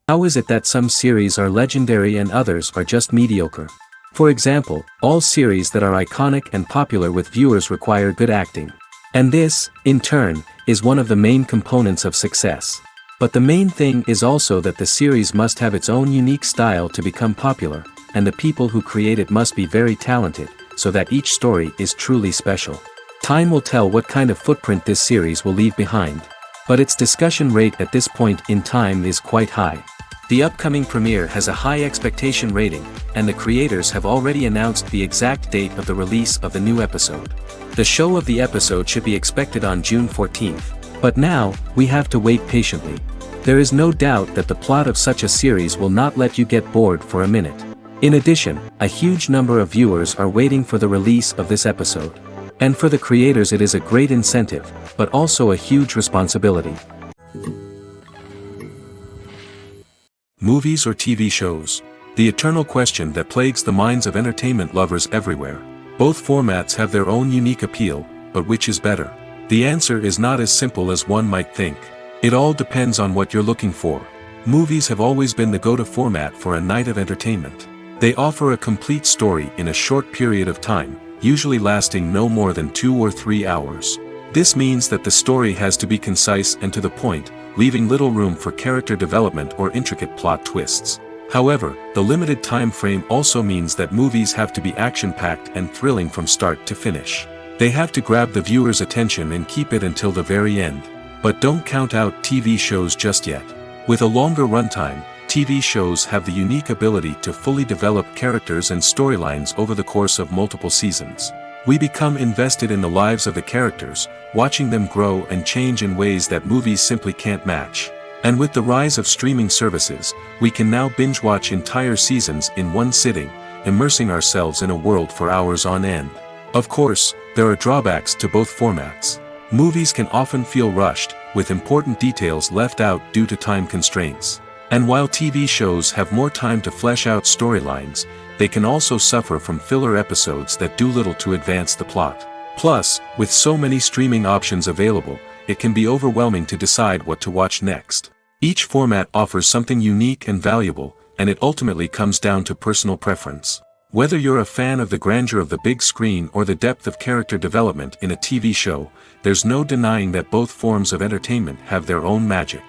How is it that some series are legendary and others are just mediocre? For example, all series that are iconic and popular with viewers require good acting. And this, in turn, is one of the main components of success. But the main thing is also that the series must have its own unique style to become popular, and the people who create it must be very talented, so that each story is truly special. Time will tell what kind of footprint this series will leave behind. But its discussion rate at this point in time is quite high. The upcoming premiere has a high expectation rating, and the creators have already announced the exact date of the release of the new episode. The show of the episode should be expected on June 14th. But now, we have to wait patiently. There is no doubt that the plot of such a series will not let you get bored for a minute. In addition, a huge number of viewers are waiting for the release of this episode. And for the creators it is a great incentive, but also a huge responsibility. Movies or TV shows? The eternal question that plagues the minds of entertainment lovers everywhere. Both formats have their own unique appeal, but which is better? The answer is not as simple as one might think. It all depends on what you're looking for. Movies have always been the go-to format for a night of entertainment. They offer a complete story in a short period of time, usually lasting no more than 2 or 3 hours. This means that the story has to be concise and to the point, leaving little room for character development or intricate plot twists. However, the limited time frame also means that movies have to be action-packed and thrilling from start to finish. They have to grab the viewer's attention and keep it until the very end. But don't count out TV shows just yet. With a longer runtime, TV shows have the unique ability to fully develop characters and storylines over the course of multiple seasons. We become invested in the lives of the characters, watching them grow and change in ways that movies simply can't match. And with the rise of streaming services, we can now binge-watch entire seasons in one sitting, immersing ourselves in a world for hours on end. Of course, there are drawbacks to both formats. Movies can often feel rushed, with important details left out due to time constraints. And while TV shows have more time to flesh out storylines, they can also suffer from filler episodes that do little to advance the plot. Plus, with so many streaming options available, it can be overwhelming to decide what to watch next. Each format offers something unique and valuable, and it ultimately comes down to personal preference. Whether you're a fan of the grandeur of the big screen or the depth of character development in a TV show, there's no denying that both forms of entertainment have their own magic.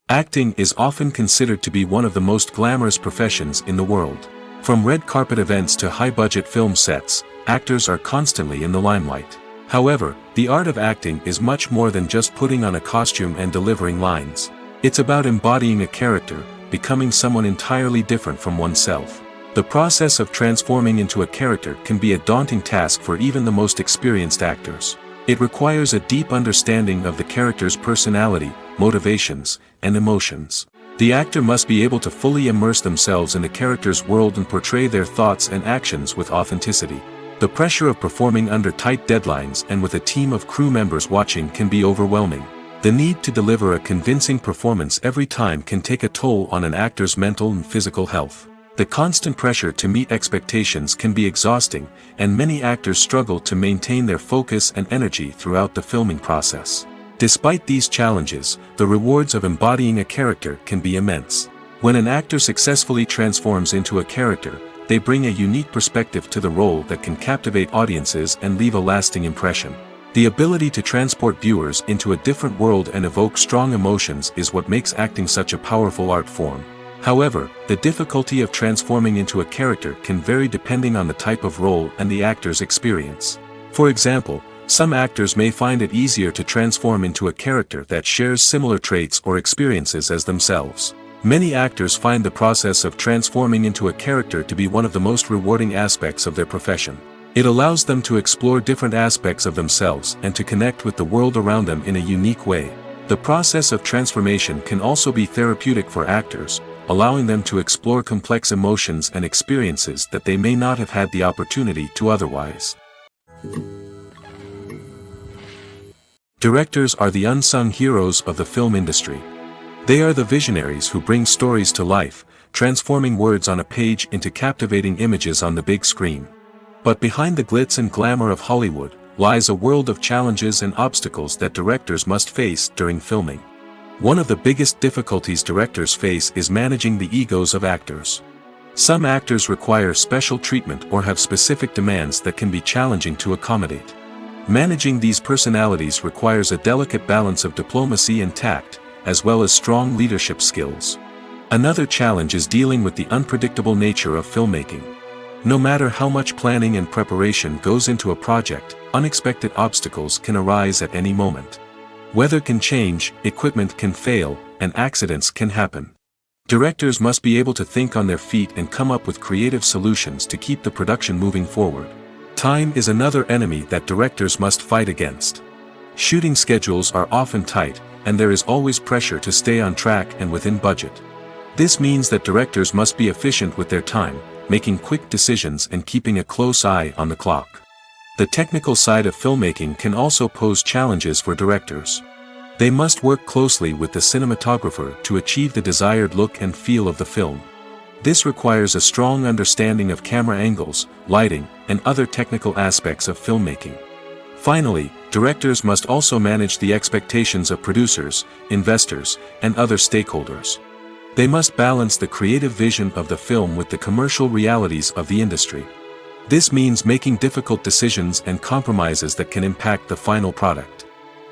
Acting is often considered to be one of the most glamorous professions in the world. From red carpet events to high-budget film sets, actors are constantly in the limelight. However, the art of acting is much more than just putting on a costume and delivering lines. It's about embodying a character, becoming someone entirely different from oneself. The process of transforming into a character can be a daunting task for even the most experienced actors. It requires a deep understanding of the character's personality, motivations, and emotions. The actor must be able to fully immerse themselves in the character's world and portray their thoughts and actions with authenticity. The pressure of performing under tight deadlines and with a team of crew members watching can be overwhelming. The need to deliver a convincing performance every time can take a toll on an actor's mental and physical health. The constant pressure to meet expectations can be exhausting, and many actors struggle to maintain their focus and energy throughout the filming process. Despite these challenges, the rewards of embodying a character can be immense. When an actor successfully transforms into a character, they bring a unique perspective to the role that can captivate audiences and leave a lasting impression. The ability to transport viewers into a different world and evoke strong emotions is what makes acting such a powerful art form. However, the difficulty of transforming into a character can vary depending on the type of role and the actor's experience. For example, some actors may find it easier to transform into a character that shares similar traits or experiences as themselves. Many actors find the process of transforming into a character to be one of the most rewarding aspects of their profession. It allows them to explore different aspects of themselves and to connect with the world around them in a unique way. The process of transformation can also be therapeutic for actors, allowing them to explore complex emotions and experiences that they may not have had the opportunity to otherwise. Directors are the unsung heroes of the film industry. They are the visionaries who bring stories to life, transforming words on a page into captivating images on the big screen. But behind the glitz and glamour of Hollywood lies a world of challenges and obstacles that directors must face during filming. One of the biggest difficulties directors face is managing the egos of actors. Some actors require special treatment or have specific demands that can be challenging to accommodate. Managing these personalities requires a delicate balance of diplomacy and tact, as well as strong leadership skills. Another challenge is dealing with the unpredictable nature of filmmaking. No matter how much planning and preparation goes into a project, unexpected obstacles can arise at any moment. Weather can change, equipment can fail, and accidents can happen. Directors must be able to think on their feet and come up with creative solutions to keep the production moving forward. Time is another enemy that directors must fight against. Shooting schedules are often tight, and there is always pressure to stay on track and within budget. This means that directors must be efficient with their time, making quick decisions and keeping a close eye on the clock. The technical side of filmmaking can also pose challenges for directors. They must work closely with the cinematographer to achieve the desired look and feel of the film. This requires a strong understanding of camera angles, lighting, and other technical aspects of filmmaking. Finally, directors must also manage the expectations of producers, investors, and other stakeholders. They must balance the creative vision of the film with the commercial realities of the industry. This means making difficult decisions and compromises that can impact the final product.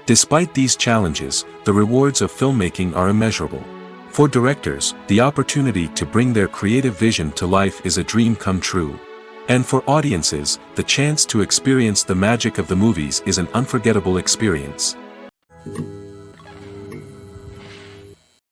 Despite these challenges, the rewards of filmmaking are immeasurable. For directors, the opportunity to bring their creative vision to life is a dream come true. And for audiences, the chance to experience the magic of the movies is an unforgettable experience.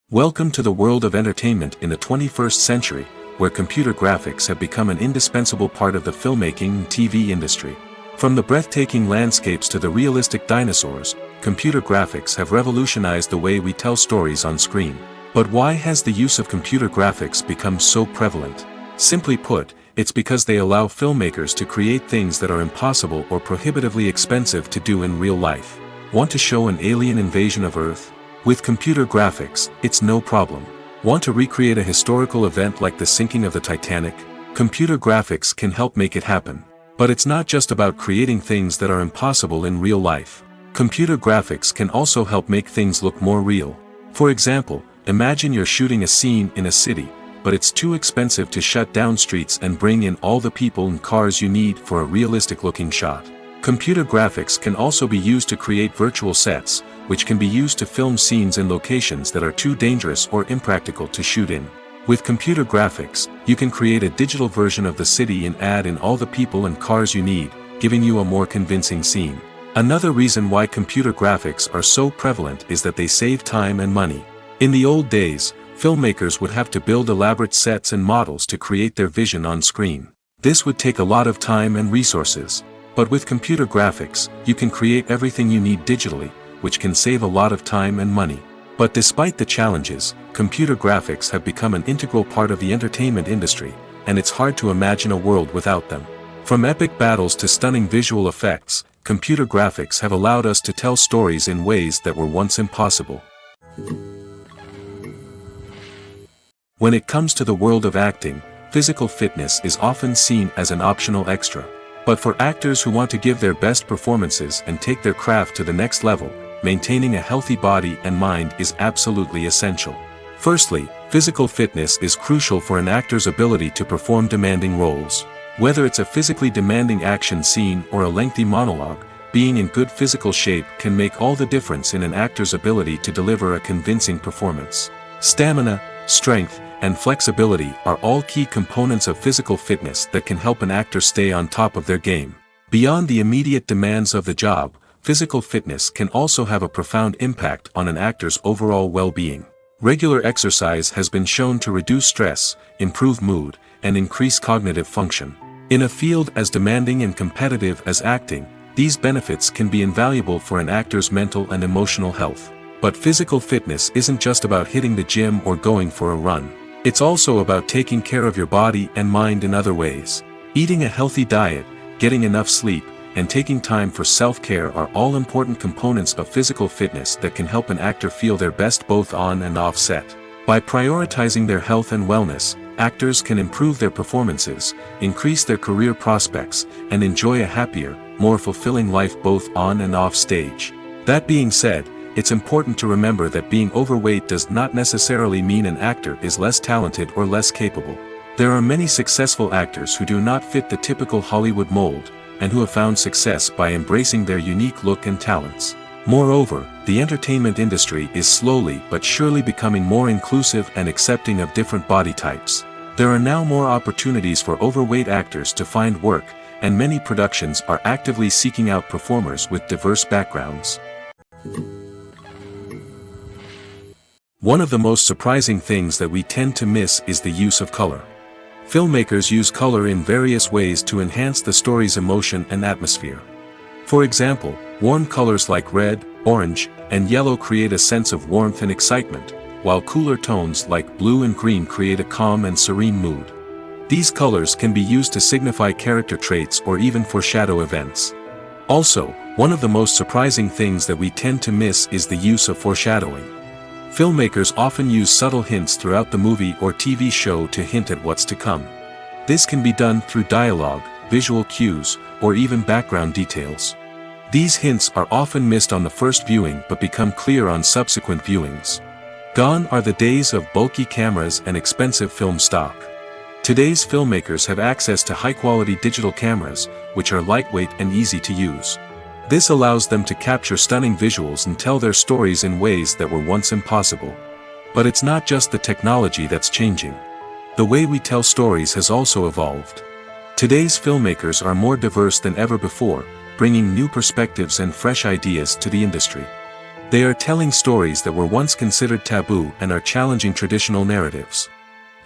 Welcome to the world of entertainment in the 21st century, where computer graphics have become an indispensable part of the filmmaking and TV industry. From the breathtaking landscapes to the realistic dinosaurs, computer graphics have revolutionized the way we tell stories on screen. But why has the use of computer graphics become so prevalent? Simply put, it's because they allow filmmakers to create things that are impossible or prohibitively expensive to do in real life. Want to show an alien invasion of Earth? With computer graphics, it's no problem. Want to recreate a historical event like the sinking of the Titanic? Computer graphics can help make it happen. But it's not just about creating things that are impossible in real life. Computer graphics can also help make things look more real. For example, imagine you're shooting a scene in a city, but it's too expensive to shut down streets and bring in all the people and cars you need for a realistic-looking shot. Computer graphics can also be used to create virtual sets, which can be used to film scenes in locations that are too dangerous or impractical to shoot in. With computer graphics, you can create a digital version of the city and add in all the people and cars you need, giving you a more convincing scene. Another reason why computer graphics are so prevalent is that they save time and money. In the old days, filmmakers would have to build elaborate sets and models to create their vision on screen. This would take a lot of time and resources. But with computer graphics, you can create everything you need digitally, which can save a lot of time and money. But despite the challenges, computer graphics have become an integral part of the entertainment industry, and it's hard to imagine a world without them. From epic battles to stunning visual effects, computer graphics have allowed us to tell stories in ways that were once impossible. When it comes to the world of acting, physical fitness is often seen as an optional extra. But for actors who want to give their best performances and take their craft to the next level, maintaining a healthy body and mind is absolutely essential. Firstly, physical fitness is crucial for an actor's ability to perform demanding roles. Whether it's a physically demanding action scene or a lengthy monologue, being in good physical shape can make all the difference in an actor's ability to deliver a convincing performance. Stamina, strength, and flexibility are all key components of physical fitness that can help an actor stay on top of their game. Beyond the immediate demands of the job, physical fitness can also have a profound impact on an actor's overall well-being. Regular exercise has been shown to reduce stress, improve mood, and increase cognitive function. In a field as demanding and competitive as acting, these benefits can be invaluable for an actor's mental and emotional health. But physical fitness isn't just about hitting the gym or going for a run. It's also about taking care of your body and mind in other ways. Eating a healthy diet, getting enough sleep, and taking time for self-care are all important components of physical fitness that can help an actor feel their best both on and off set. By prioritizing their health and wellness, actors can improve their performances, increase their career prospects, and enjoy a happier, more fulfilling life both on and off stage. That being said, it's important to remember that being overweight does not necessarily mean an actor is less talented or less capable. There are many successful actors who do not fit the typical Hollywood mold, and who have found success by embracing their unique look and talents. Moreover, the entertainment industry is slowly but surely becoming more inclusive and accepting of different body types. There are now more opportunities for overweight actors to find work, and many productions are actively seeking out performers with diverse backgrounds. One of the most surprising things that we tend to miss is the use of color. Filmmakers use color in various ways to enhance the story's emotion and atmosphere. For example, warm colors like red, orange, and yellow create a sense of warmth and excitement, while cooler tones like blue and green create a calm and serene mood. These colors can be used to signify character traits or even foreshadow events. Also, one of the most surprising things that we tend to miss is the use of foreshadowing. Filmmakers often use subtle hints throughout the movie or TV show to hint at what's to come. This can be done through dialogue, visual cues, or even background details. These hints are often missed on the first viewing but become clear on subsequent viewings. Gone are the days of bulky cameras and expensive film stock. Today's filmmakers have access to high-quality digital cameras, which are lightweight and easy to use. This allows them to capture stunning visuals and tell their stories in ways that were once impossible. But it's not just the technology that's changing. The way we tell stories has also evolved. Today's filmmakers are more diverse than ever before, bringing new perspectives and fresh ideas to the industry. They are telling stories that were once considered taboo and are challenging traditional narratives.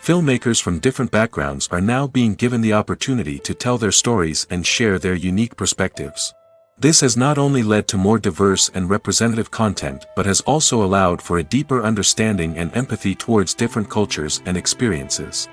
Filmmakers from different backgrounds are now being given the opportunity to tell their stories and share their unique perspectives. This has not only led to more diverse and representative content but has also allowed for a deeper understanding and empathy towards different cultures and experiences.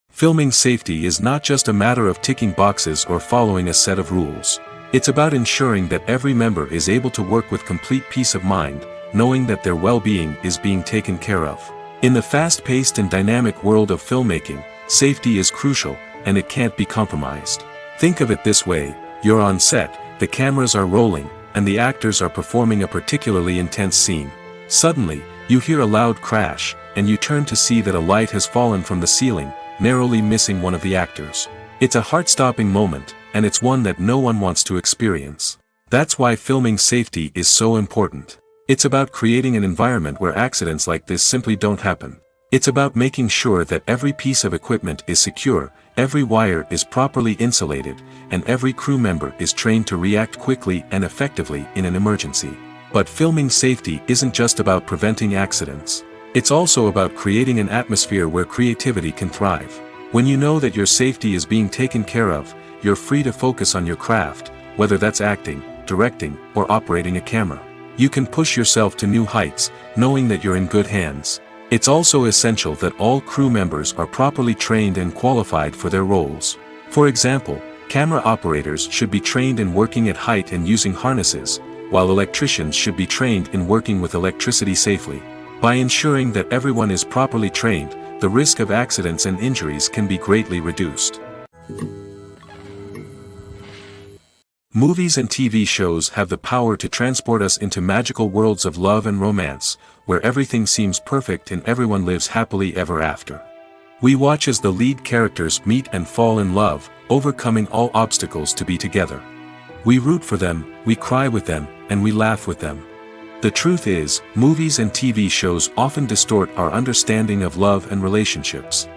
Filming safety is not just a matter of ticking boxes or following a set of rules. It's about ensuring that every member is able to work with complete peace of mind, knowing that their well-being is being taken care of. In the fast-paced and dynamic world of filmmaking, safety is crucial, and it can't be compromised. Think of it this way: you're on set, the cameras are rolling, and the actors are performing a particularly intense scene. Suddenly, you hear a loud crash, and you turn to see that a light has fallen from the ceiling, narrowly missing one of the actors. It's a heart-stopping moment, and it's one that no one wants to experience. That's why filming safety is so important. It's about creating an environment where accidents like this simply don't happen. It's about making sure that every piece of equipment is secure, every wire is properly insulated, and every crew member is trained to react quickly and effectively in an emergency. But filming safety isn't just about preventing accidents. It's also about creating an atmosphere where creativity can thrive. When you know that your safety is being taken care of, you're free to focus on your craft, whether that's acting, directing, or operating a camera. You can push yourself to new heights, knowing that you're in good hands. It's also essential that all crew members are properly trained and qualified for their roles. For example, camera operators should be trained in working at height and using harnesses, while electricians should be trained in working with electricity safely. By ensuring that everyone is properly trained, the risk of accidents and injuries can be greatly reduced. Movies and TV shows have the power to transport us into magical worlds of love and romance, where everything seems perfect and everyone lives happily ever after. We watch as the lead characters meet and fall in love, overcoming all obstacles to be together. We root for them, we cry with them, and we laugh with them. The truth is, movies and TV shows often distort our understanding of love and relationships.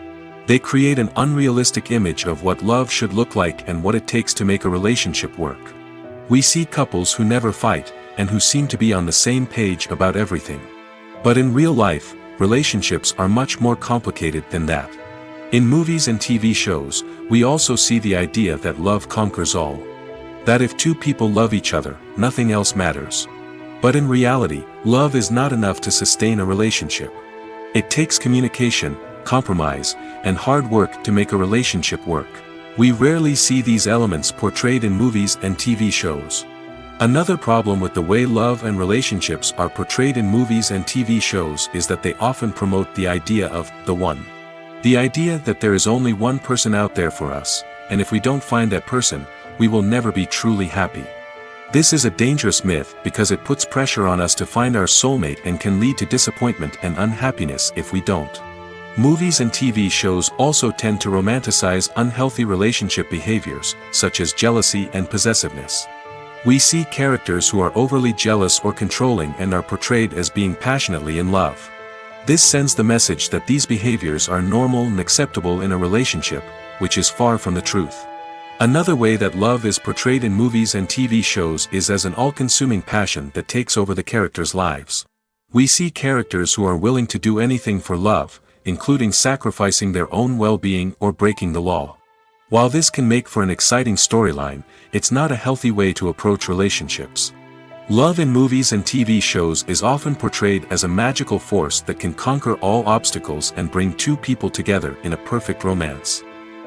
They create an unrealistic image of what love should look like and what it takes to make a relationship work. We see couples who never fight, and who seem to be on the same page about everything. But in real life, relationships are much more complicated than that. In movies and TV shows, we also see the idea that love conquers all. That if two people love each other, nothing else matters. But in reality, love is not enough to sustain a relationship. It takes communication, compromise, and hard work to make a relationship work. We rarely see these elements portrayed in movies and TV shows. Another problem with the way love and relationships are portrayed in movies and TV shows is that they often promote the idea of the one. The idea that there is only one person out there for us, and if we don't find that person, we will never be truly happy. This is a dangerous myth because it puts pressure on us to find our soulmate and can lead to disappointment and unhappiness if we don't. Movies and TV shows also tend to romanticize unhealthy relationship behaviors, such as jealousy and possessiveness. We see characters who are overly jealous or controlling and are portrayed as being passionately in love. This sends the message that these behaviors are normal and acceptable in a relationship, which is far from the truth. Another way that love is portrayed in movies and TV shows is as an all-consuming passion that takes over the characters' lives. We see characters who are willing to do anything for love, including sacrificing their own well-being or breaking the law. While this can make for an exciting storyline, it's not a healthy way to approach relationships. Love in movies and TV shows is often portrayed as a magical force that can conquer all obstacles and bring two people together in a perfect romance.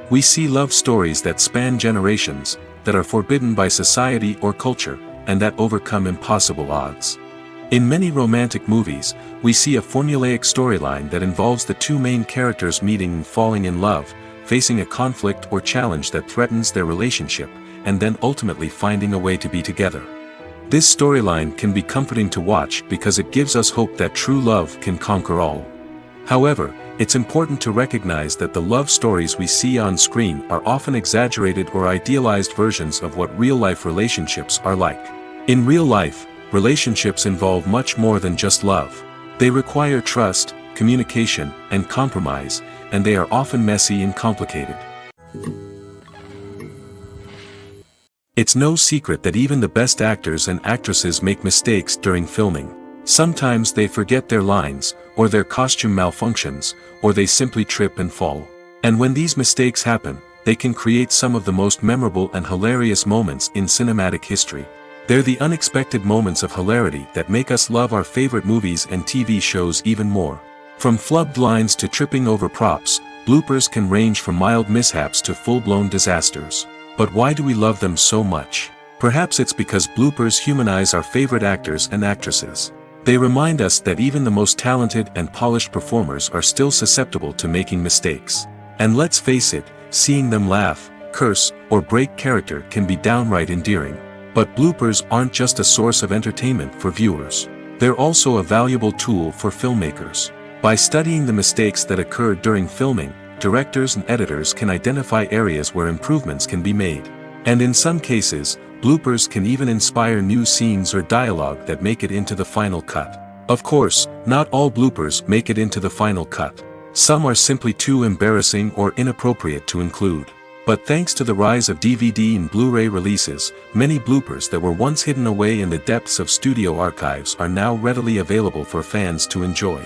We see love stories that span generations, that are forbidden by society or culture, and that overcome impossible odds. In many romantic movies, we see a formulaic storyline that involves the two main characters meeting and falling in love, facing a conflict or challenge that threatens their relationship, and then ultimately finding a way to be together. This storyline can be comforting to watch because it gives us hope that true love can conquer all. However, it's important to recognize that the love stories we see on screen are often exaggerated or idealized versions of what real-life relationships are like. In real life, relationships involve much more than just love. They require trust, communication, and compromise, and they are often messy and complicated. It's no secret that even the best actors and actresses make mistakes during filming. Sometimes they forget their lines, or their costume malfunctions, or they simply trip and fall. And when these mistakes happen, they can create some of the most memorable and hilarious moments in cinematic history. They're the unexpected moments of hilarity that make us love our favorite movies and TV shows even more. From flubbed lines to tripping over props, bloopers can range from mild mishaps to full-blown disasters. But why do we love them so much? Perhaps it's because bloopers humanize our favorite actors and actresses. They remind us that even the most talented and polished performers are still susceptible to making mistakes. And let's face it, seeing them laugh, curse, or break character can be downright endearing. But bloopers aren't just a source of entertainment for viewers. They're also a valuable tool for filmmakers. By studying the mistakes that occurred during filming, directors and editors can identify areas where improvements can be made. And in some cases, bloopers can even inspire new scenes or dialogue that make it into the final cut. Of course, not all bloopers make it into the final cut. Some are simply too embarrassing or inappropriate to include. But thanks to the rise of DVD and Blu-ray releases, many bloopers that were once hidden away in the depths of studio archives are now readily available for fans to enjoy.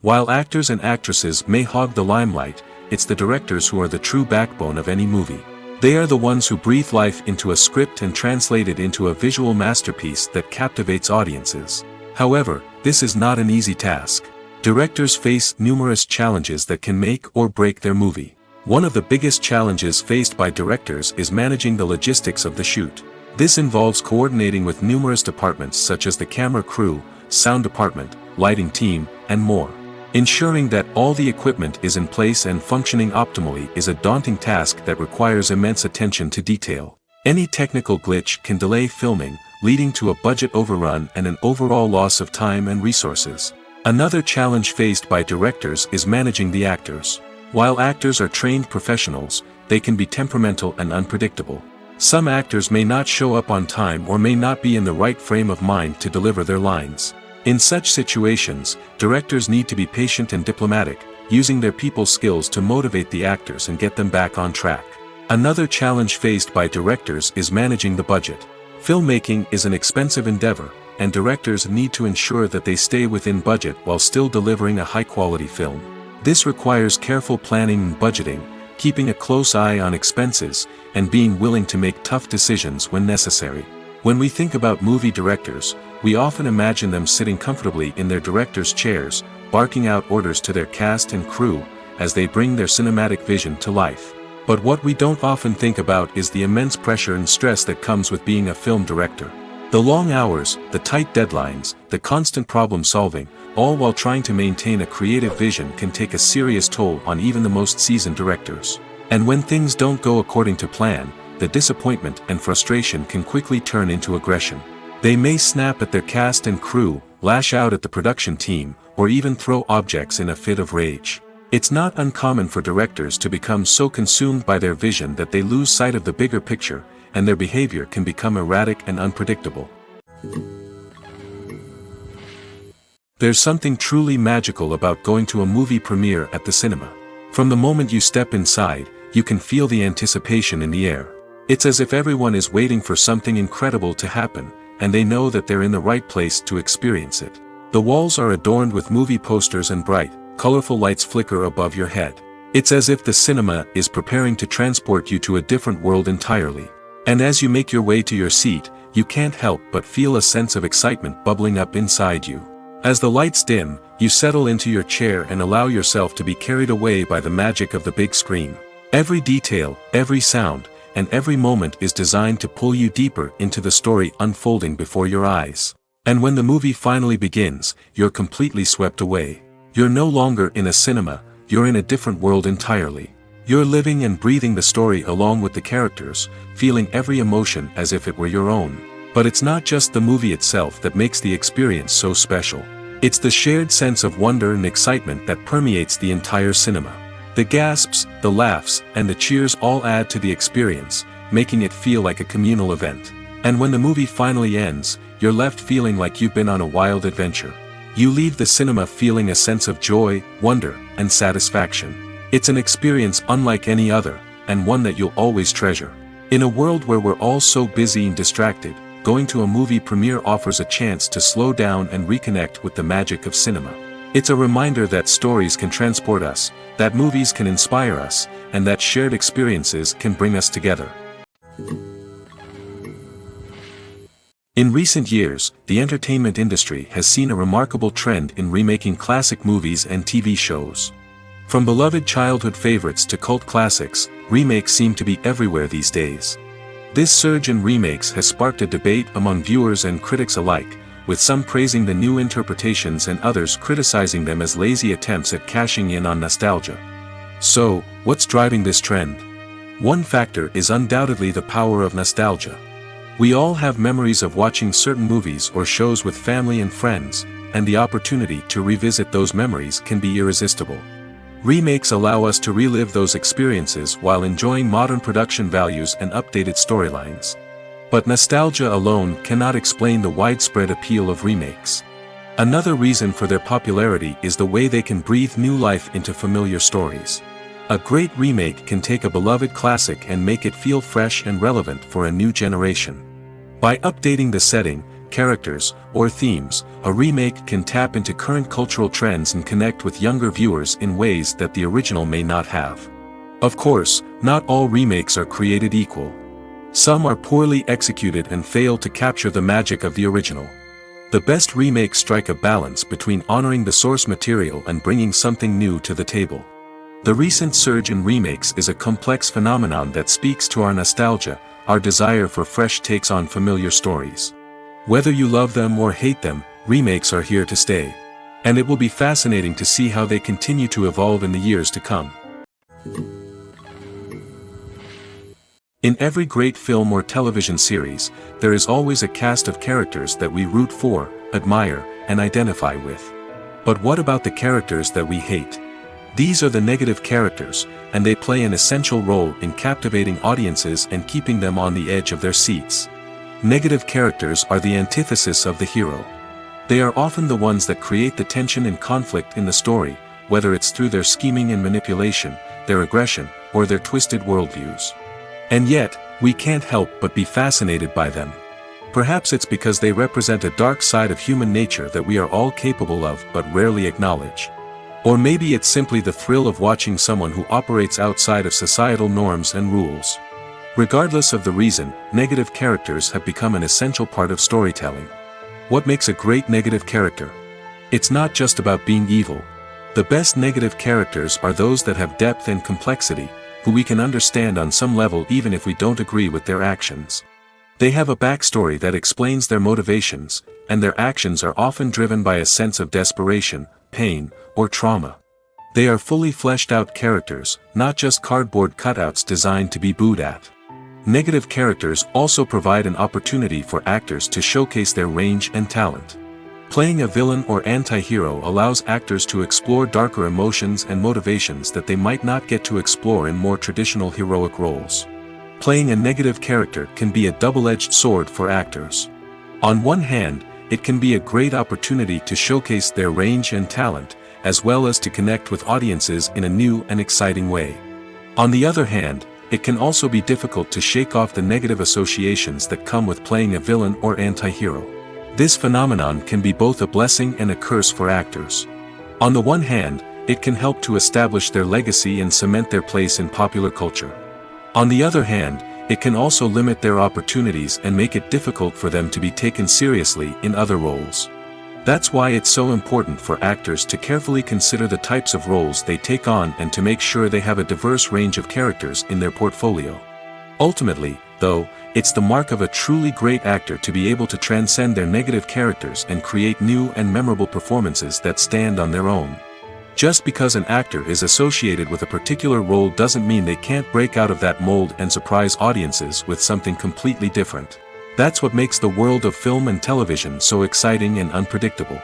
While actors and actresses may hog the limelight, it's the directors who are the true backbone of any movie. They are the ones who breathe life into a script and translate it into a visual masterpiece that captivates audiences. However, this is not an easy task. Directors face numerous challenges that can make or break their movie. One of the biggest challenges faced by directors is managing the logistics of the shoot. This involves coordinating with numerous departments such as the camera crew, sound department, lighting team, and more. Ensuring that all the equipment is in place and functioning optimally is a daunting task that requires immense attention to detail. Any technical glitch can delay filming, leading to a budget overrun and an overall loss of time and resources. Another challenge faced by directors is managing the actors. While actors are trained professionals, they can be temperamental and unpredictable. Some actors may not show up on time or may not be in the right frame of mind to deliver their lines. In such situations, directors need to be patient and diplomatic, using their people skills to motivate the actors and get them back on track. Another challenge faced by directors is managing the budget. Filmmaking is an expensive endeavor, and directors need to ensure that they stay within budget while still delivering a high-quality film. This requires careful planning and budgeting, keeping a close eye on expenses, and being willing to make tough decisions when necessary. When we think about movie directors, we often imagine them sitting comfortably in their director's chairs, barking out orders to their cast and crew, as they bring their cinematic vision to life. But what we don't often think about is the immense pressure and stress that comes with being a film director. The long hours, the tight deadlines, the constant problem solving, all while trying to maintain a creative vision can take a serious toll on even the most seasoned directors. And when things don't go according to plan, the disappointment and frustration can quickly turn into aggression. They may snap at their cast and crew, lash out at the production team, or even throw objects in a fit of rage. It's not uncommon for directors to become so consumed by their vision that they lose sight of the bigger picture, and their behavior can become erratic and unpredictable. There's something truly magical about going to a movie premiere at the cinema. From the moment you step inside, you can feel the anticipation in the air. It's as if everyone is waiting for something incredible to happen, and they know that they're in the right place to experience it. The walls are adorned with movie posters and bright, colorful lights flicker above your head. It's as if the cinema is preparing to transport you to a different world entirely. And as you make your way to your seat, you can't help but feel a sense of excitement bubbling up inside you. As the lights dim, you settle into your chair and allow yourself to be carried away by the magic of the big screen. Every detail, every sound, and every moment is designed to pull you deeper into the story unfolding before your eyes. And when the movie finally begins, you're completely swept away. You're no longer in a cinema, you're in a different world entirely. You're living and breathing the story along with the characters, feeling every emotion as if it were your own. But it's not just the movie itself that makes the experience so special. It's the shared sense of wonder and excitement that permeates the entire cinema. The gasps, the laughs, and the cheers all add to the experience, making it feel like a communal event. And when the movie finally ends, you're left feeling like you've been on a wild adventure. You leave the cinema feeling a sense of joy, wonder, and satisfaction. It's an experience unlike any other, and one that you'll always treasure. In a world where we're all so busy and distracted, going to a movie premiere offers a chance to slow down and reconnect with the magic of cinema. It's a reminder that stories can transport us, that movies can inspire us, and that shared experiences can bring us together. In recent years, the entertainment industry has seen a remarkable trend in remaking classic movies and TV shows. From beloved childhood favorites to cult classics, remakes seem to be everywhere these days. This surge in remakes has sparked a debate among viewers and critics alike, with some praising the new interpretations and others criticizing them as lazy attempts at cashing in on nostalgia. So, what's driving this trend? One factor is undoubtedly the power of nostalgia. We all have memories of watching certain movies or shows with family and friends, and the opportunity to revisit those memories can be irresistible. Remakes allow us to relive those experiences while enjoying modern production values and updated storylines. But nostalgia alone cannot explain the widespread appeal of remakes. Another reason for their popularity is the way they can breathe new life into familiar stories. A great remake can take a beloved classic and make it feel fresh and relevant for a new generation. By updating the setting, characters, or themes, a remake can tap into current cultural trends and connect with younger viewers in ways that the original may not have. Of course, not all remakes are created equal. Some are poorly executed and fail to capture the magic of the original. The best remakes strike a balance between honoring the source material and bringing something new to the table. The recent surge in remakes is a complex phenomenon that speaks to our nostalgia, our desire for fresh takes on familiar stories. Whether you love them or hate them, remakes are here to stay. And it will be fascinating to see how they continue to evolve in the years to come. In every great film or television series, there is always a cast of characters that we root for, admire, and identify with. But what about the characters that we hate? These are the negative characters, and they play an essential role in captivating audiences and keeping them on the edge of their seats. Negative characters are the antithesis of the hero. They are often the ones that create the tension and conflict in the story, whether it's through their scheming and manipulation, their aggression, or their twisted worldviews. And yet, we can't help but be fascinated by them. Perhaps it's because they represent a dark side of human nature that we are all capable of but rarely acknowledge. Or maybe it's simply the thrill of watching someone who operates outside of societal norms and rules. Regardless of the reason, negative characters have become an essential part of storytelling. What makes a great negative character? It's not just about being evil. The best negative characters are those that have depth and complexity, who we can understand on some level even if we don't agree with their actions. They have a backstory that explains their motivations, and their actions are often driven by a sense of desperation, pain, or trauma. They are fully fleshed out characters, not just cardboard cutouts designed to be booed at. Negative characters also provide an opportunity for actors to showcase their range and talent. Playing a villain or anti-hero allows actors to explore darker emotions and motivations that they might not get to explore in more traditional heroic roles. Playing a negative character can be a double-edged sword for actors. On one hand, it can be a great opportunity to showcase their range and talent, as well as to connect with audiences in a new and exciting way. On the other hand, it can also be difficult to shake off the negative associations that come with playing a villain or anti-hero. This phenomenon can be both a blessing and a curse for actors. On the one hand, it can help to establish their legacy and cement their place in popular culture. On the other hand, it can also limit their opportunities and make it difficult for them to be taken seriously in other roles. That's why it's so important for actors to carefully consider the types of roles they take on and to make sure they have a diverse range of characters in their portfolio. Ultimately, though, it's the mark of a truly great actor to be able to transcend their negative characters and create new and memorable performances that stand on their own. Just because an actor is associated with a particular role doesn't mean they can't break out of that mold and surprise audiences with something completely different. That's what makes the world of film and television so exciting and unpredictable.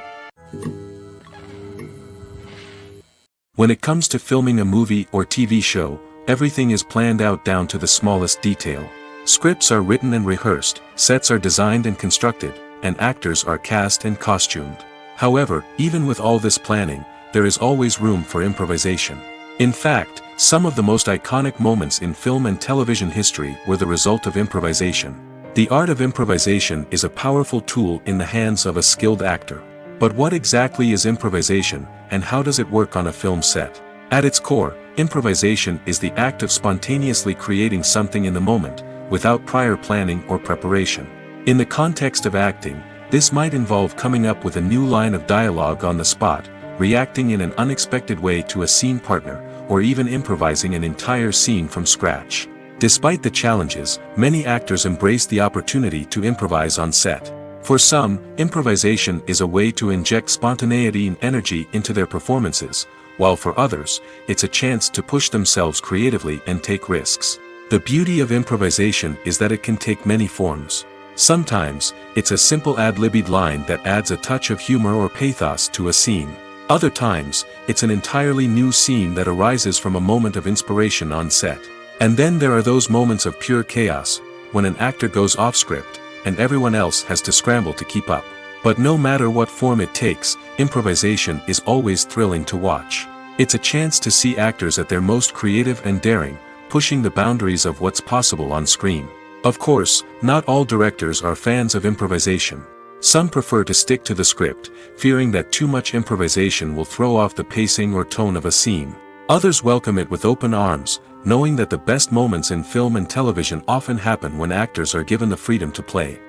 When it comes to filming a movie or TV show, everything is planned out down to the smallest detail. Scripts are written and rehearsed, sets are designed and constructed, and actors are cast and costumed. However, even with all this planning, there is always room for improvisation. In fact, some of the most iconic moments in film and television history were the result of improvisation. The art of improvisation is a powerful tool in the hands of a skilled actor. But what exactly is improvisation, and how does it work on a film set? At its core, improvisation is the act of spontaneously creating something in the moment, without prior planning or preparation. In the context of acting, this might involve coming up with a new line of dialogue on the spot, reacting in an unexpected way to a scene partner, or even improvising an entire scene from scratch. Despite the challenges, many actors embrace the opportunity to improvise on set. For some, improvisation is a way to inject spontaneity and energy into their performances, while for others, it's a chance to push themselves creatively and take risks. The beauty of improvisation is that it can take many forms. Sometimes, it's a simple ad-libbed line that adds a touch of humor or pathos to a scene. Other times, it's an entirely new scene that arises from a moment of inspiration on set. And then there are those moments of pure chaos, when an actor goes off script, and everyone else has to scramble to keep up. But no matter what form it takes, improvisation is always thrilling to watch. It's a chance to see actors at their most creative and daring, pushing the boundaries of what's possible on screen. Of course, not all directors are fans of improvisation. Some prefer to stick to the script, fearing that too much improvisation will throw off the pacing or tone of a scene. Others welcome it with open arms, knowing that the best moments in film and television often happen when actors are given the freedom to play.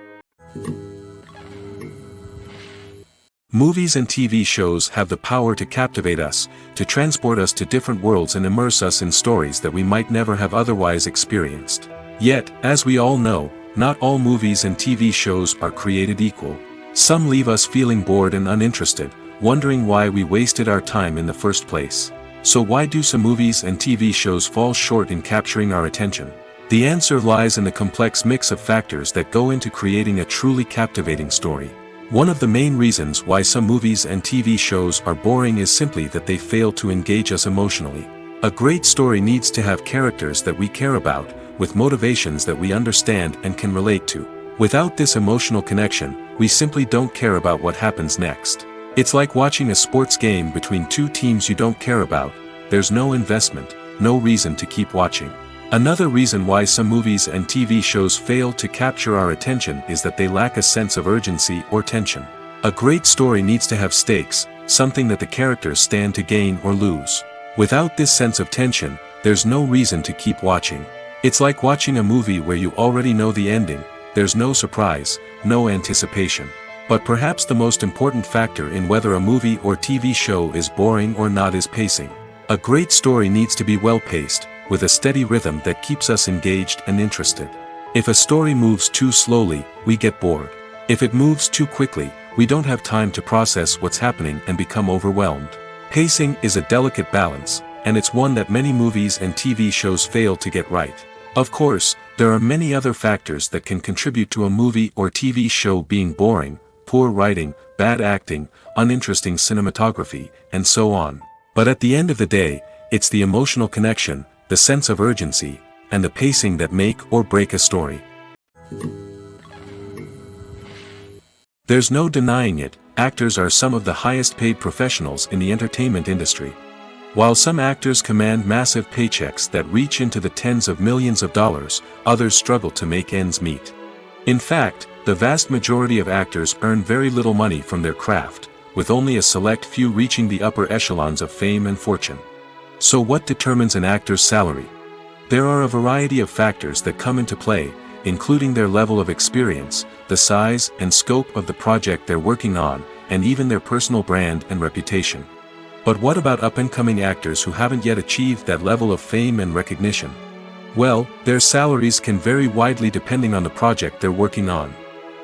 Movies and TV shows have the power to captivate us, to transport us to different worlds and immerse us in stories that we might never have otherwise experienced. Yet, as we all know, not all movies and TV shows are created equal. Some leave us feeling bored and uninterested, wondering why we wasted our time in the first place. So why do some movies and TV shows fall short in capturing our attention? The answer lies in the complex mix of factors that go into creating a truly captivating story. One of the main reasons why some movies and TV shows are boring is simply that they fail to engage us emotionally. A great story needs to have characters that we care about, with motivations that we understand and can relate to. Without this emotional connection, we simply don't care about what happens next. It's like watching a sports game between two teams you don't care about. There's no investment, no reason to keep watching. Another reason why some movies and TV shows fail to capture our attention is that they lack a sense of urgency or tension. A great story needs to have stakes, something that the characters stand to gain or lose. Without this sense of tension, there's no reason to keep watching. It's like watching a movie where you already know the ending. There's no surprise, no anticipation. But perhaps the most important factor in whether a movie or TV show is boring or not is pacing. A great story needs to be well-paced, with a steady rhythm that keeps us engaged and interested. If a story moves too slowly, we get bored. If it moves too quickly, we don't have time to process what's happening and become overwhelmed. Pacing is a delicate balance, and it's one that many movies and TV shows fail to get right. Of course, there are many other factors that can contribute to a movie or TV show being boring: poor writing, bad acting, uninteresting cinematography, and so on. But at the end of the day, it's the emotional connection, the sense of urgency, and the pacing that make or break a story. There's no denying it, actors are some of the highest paid professionals in the entertainment industry. While some actors command massive paychecks that reach into the tens of millions of dollars, others struggle to make ends meet. In fact, the vast majority of actors earn very little money from their craft, with only a select few reaching the upper echelons of fame and fortune. So what determines an actor's salary? There are a variety of factors that come into play, including their level of experience, the size and scope of the project they're working on, and even their personal brand and reputation. But what about up-and-coming actors who haven't yet achieved that level of fame and recognition? Well, their salaries can vary widely depending on the project they're working on.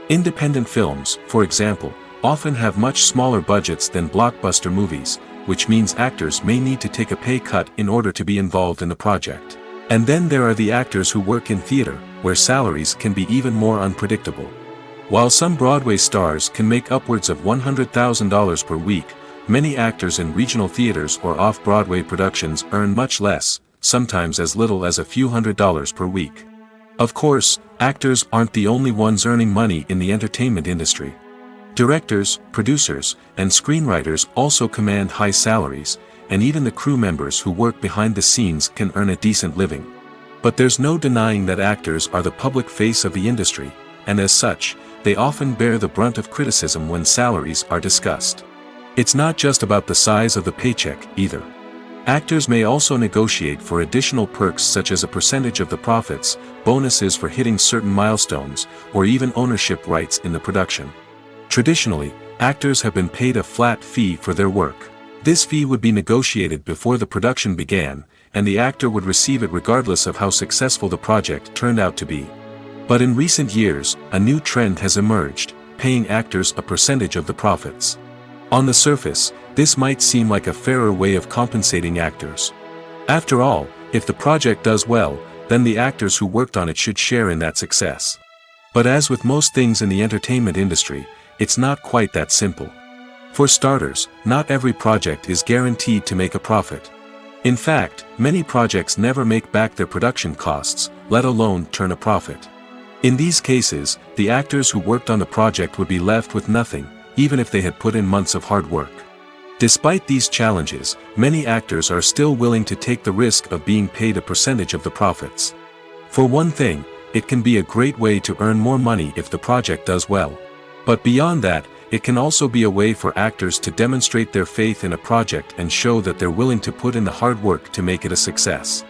Independent films, for example, often have much smaller budgets than blockbuster movies, which means actors may need to take a pay cut in order to be involved in the project. And then there are the actors who work in theater, where salaries can be even more unpredictable. While some Broadway stars can make upwards of $100,000 per week, many actors in regional theaters or off-Broadway productions earn much less, sometimes as little as a few $100s per week. Of course, actors aren't the only ones earning money in the entertainment industry. Directors, producers, and screenwriters also command high salaries, and even the crew members who work behind the scenes can earn a decent living. But there's no denying that actors are the public face of the industry, and as such, they often bear the brunt of criticism when salaries are discussed. It's not just about the size of the paycheck, either. Actors may also negotiate for additional perks such as a percentage of the profits, bonuses for hitting certain milestones, or even ownership rights in the production. Traditionally, actors have been paid a flat fee for their work. This fee would be negotiated before the production began, and the actor would receive it regardless of how successful the project turned out to be. But in recent years, a new trend has emerged, paying actors a percentage of the profits. On the surface, this might seem like a fairer way of compensating actors. After all, if the project does well, then the actors who worked on it should share in that success. But as with most things in the entertainment industry, it's not quite that simple. For starters, not every project is guaranteed to make a profit. In fact, many projects never make back their production costs, let alone turn a profit. In these cases, the actors who worked on the project would be left with nothing, even if they had put in months of hard work. Despite these challenges, many actors are still willing to take the risk of being paid a percentage of the profits. For one thing, it can be a great way to earn more money if the project does well. But beyond that, it can also be a way for actors to demonstrate their faith in a project and show that they're willing to put in the hard work to make it a success.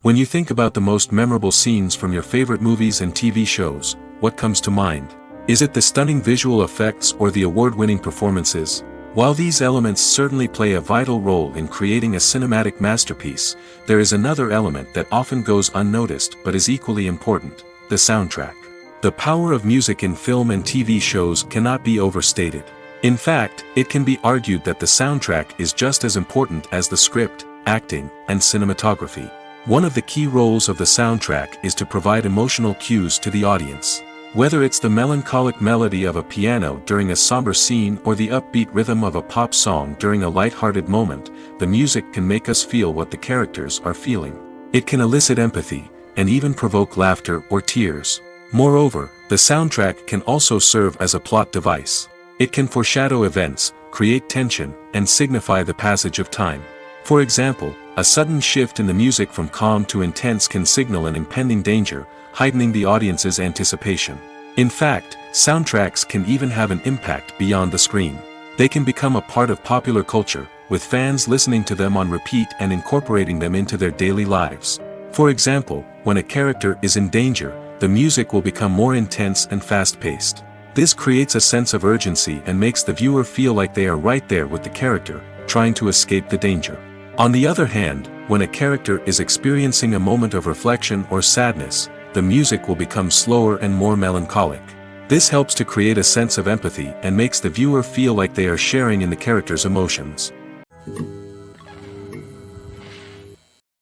When you think about the most memorable scenes from your favorite movies and TV shows, what comes to mind? Is it the stunning visual effects or the award-winning performances? While these elements certainly play a vital role in creating a cinematic masterpiece, there is another element that often goes unnoticed but is equally important: the soundtrack. The power of music in film and TV shows cannot be overstated. In fact, it can be argued that the soundtrack is just as important as the script, acting, and cinematography. One of the key roles of the soundtrack is to provide emotional cues to the audience. Whether it's the melancholic melody of a piano during a somber scene or the upbeat rhythm of a pop song during a light-hearted moment, the music can make us feel what the characters are feeling. It can elicit empathy, and even provoke laughter or tears. Moreover, the soundtrack can also serve as a plot device. It can foreshadow events, create tension, and signify the passage of time. For example, a sudden shift in the music from calm to intense can signal an impending danger, heightening the audience's anticipation. In fact, soundtracks can even have an impact beyond the screen. They can become a part of popular culture, with fans listening to them on repeat and incorporating them into their daily lives. For example, when a character is in danger, the music will become more intense and fast-paced. This creates a sense of urgency and makes the viewer feel like they are right there with the character, trying to escape the danger. On the other hand, when a character is experiencing a moment of reflection or sadness, the music will become slower and more melancholic. This helps to create a sense of empathy and makes the viewer feel like they are sharing in the character's emotions.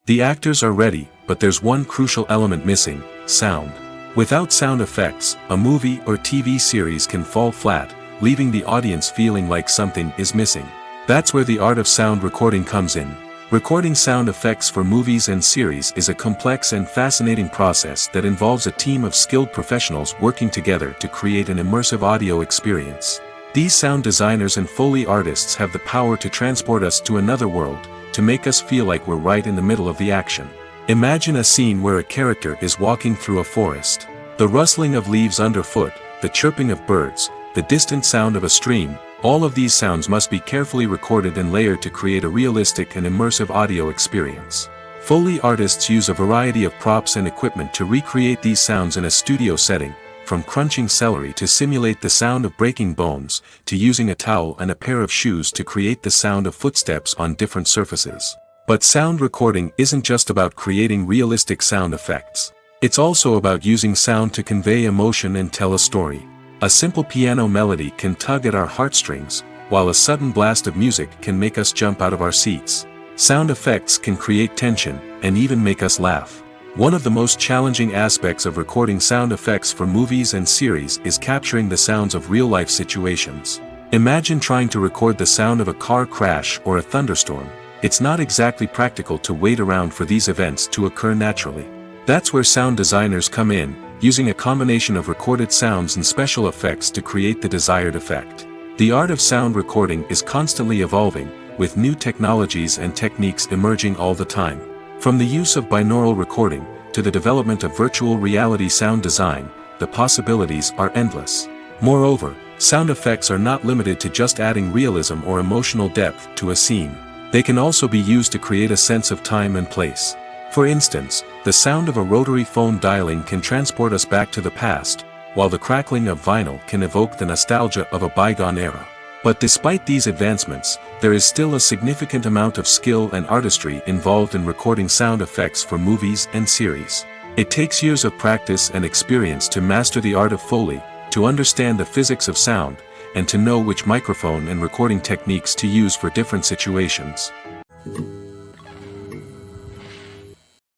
The actors are ready, but there's one crucial element missing: sound. Without sound effects, a movie or TV series can fall flat, leaving the audience feeling like something is missing. That's where the art of sound recording comes in. Recording sound effects for movies and series is a complex and fascinating process that involves a team of skilled professionals working together to create an immersive audio experience. These sound designers and Foley artists have the power to transport us to another world, to make us feel like we're right in the middle of the action. Imagine a scene where a character is walking through a forest. The rustling of leaves underfoot, the chirping of birds, the distant sound of a stream, all of these sounds must be carefully recorded and layered to create a realistic and immersive audio experience. Foley artists use a variety of props and equipment to recreate these sounds in a studio setting, from crunching celery to simulate the sound of breaking bones, to using a towel and a pair of shoes to create the sound of footsteps on different surfaces. But sound recording isn't just about creating realistic sound effects. It's also about using sound to convey emotion and tell a story. A simple piano melody can tug at our heartstrings, while a sudden blast of music can make us jump out of our seats. Sound effects can create tension, and even make us laugh. One of the most challenging aspects of recording sound effects for movies and series is capturing the sounds of real-life situations. Imagine trying to record the sound of a car crash or a thunderstorm. It's not exactly practical to wait around for these events to occur naturally. That's where sound designers come in, using a combination of recorded sounds and special effects to create the desired effect. The art of sound recording is constantly evolving, with new technologies and techniques emerging all the time. From the use of binaural recording, to the development of virtual reality sound design, the possibilities are endless. Moreover, sound effects are not limited to just adding realism or emotional depth to a scene. They can also be used to create a sense of time and place. For instance, the sound of a rotary phone dialing can transport us back to the past, while the crackling of vinyl can evoke the nostalgia of a bygone era. But despite these advancements, there is still a significant amount of skill and artistry involved in recording sound effects for movies and series. It takes years of practice and experience to master the art of Foley, to understand the physics of sound, and to know which microphone and recording techniques to use for different situations.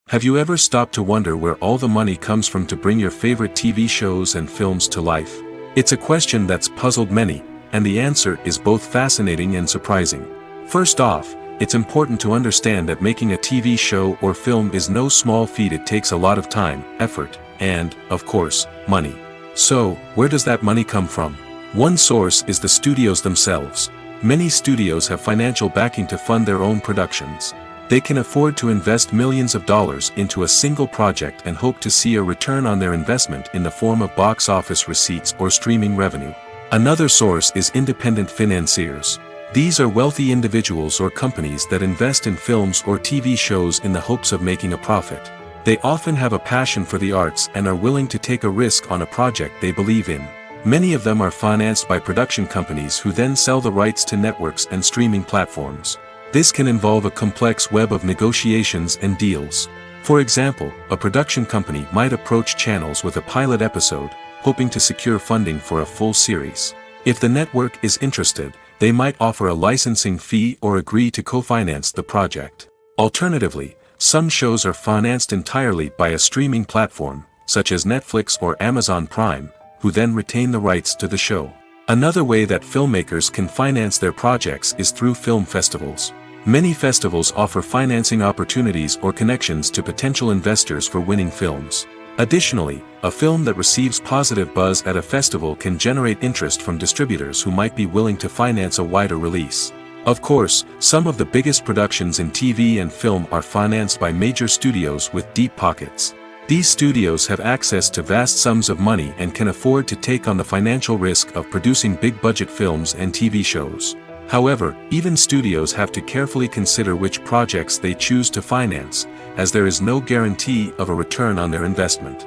Have you ever stopped to wonder where all the money comes from to bring your favorite TV shows and films to life? It's a question that's puzzled many, and the answer is both fascinating and surprising. First off, it's important to understand that making a TV show or film is no small feat. It takes a lot of time, effort, and, of course, money. So, where does that money come from? One source is the studios themselves. Many studios have financial backing to fund their own productions. They can afford to invest millions of dollars into a single project and hope to see a return on their investment in the form of box office receipts or streaming revenue. Another source is independent financiers. These are wealthy individuals or companies that invest in films or TV shows in the hopes of making a profit. They often have a passion for the arts and are willing to take a risk on a project they believe in. Many of them are financed by production companies who then sell the rights to networks and streaming platforms. This can involve a complex web of negotiations and deals. For example, a production company might approach channels with a pilot episode, hoping to secure funding for a full series. If the network is interested, they might offer a licensing fee or agree to co-finance the project. Alternatively, some shows are financed entirely by a streaming platform, such as Netflix or Amazon Prime, who then retain the rights to the show. Another way that filmmakers can finance their projects is through film festivals. Many festivals offer financing opportunities or connections to potential investors for winning films. Additionally, a film that receives positive buzz at a festival can generate interest from distributors who might be willing to finance a wider release. Of course, some of the biggest productions in TV and film are financed by major studios with deep pockets. These studios have access to vast sums of money and can afford to take on the financial risk of producing big-budget films and TV shows. However, even studios have to carefully consider which projects they choose to finance, as there is no guarantee of a return on their investment.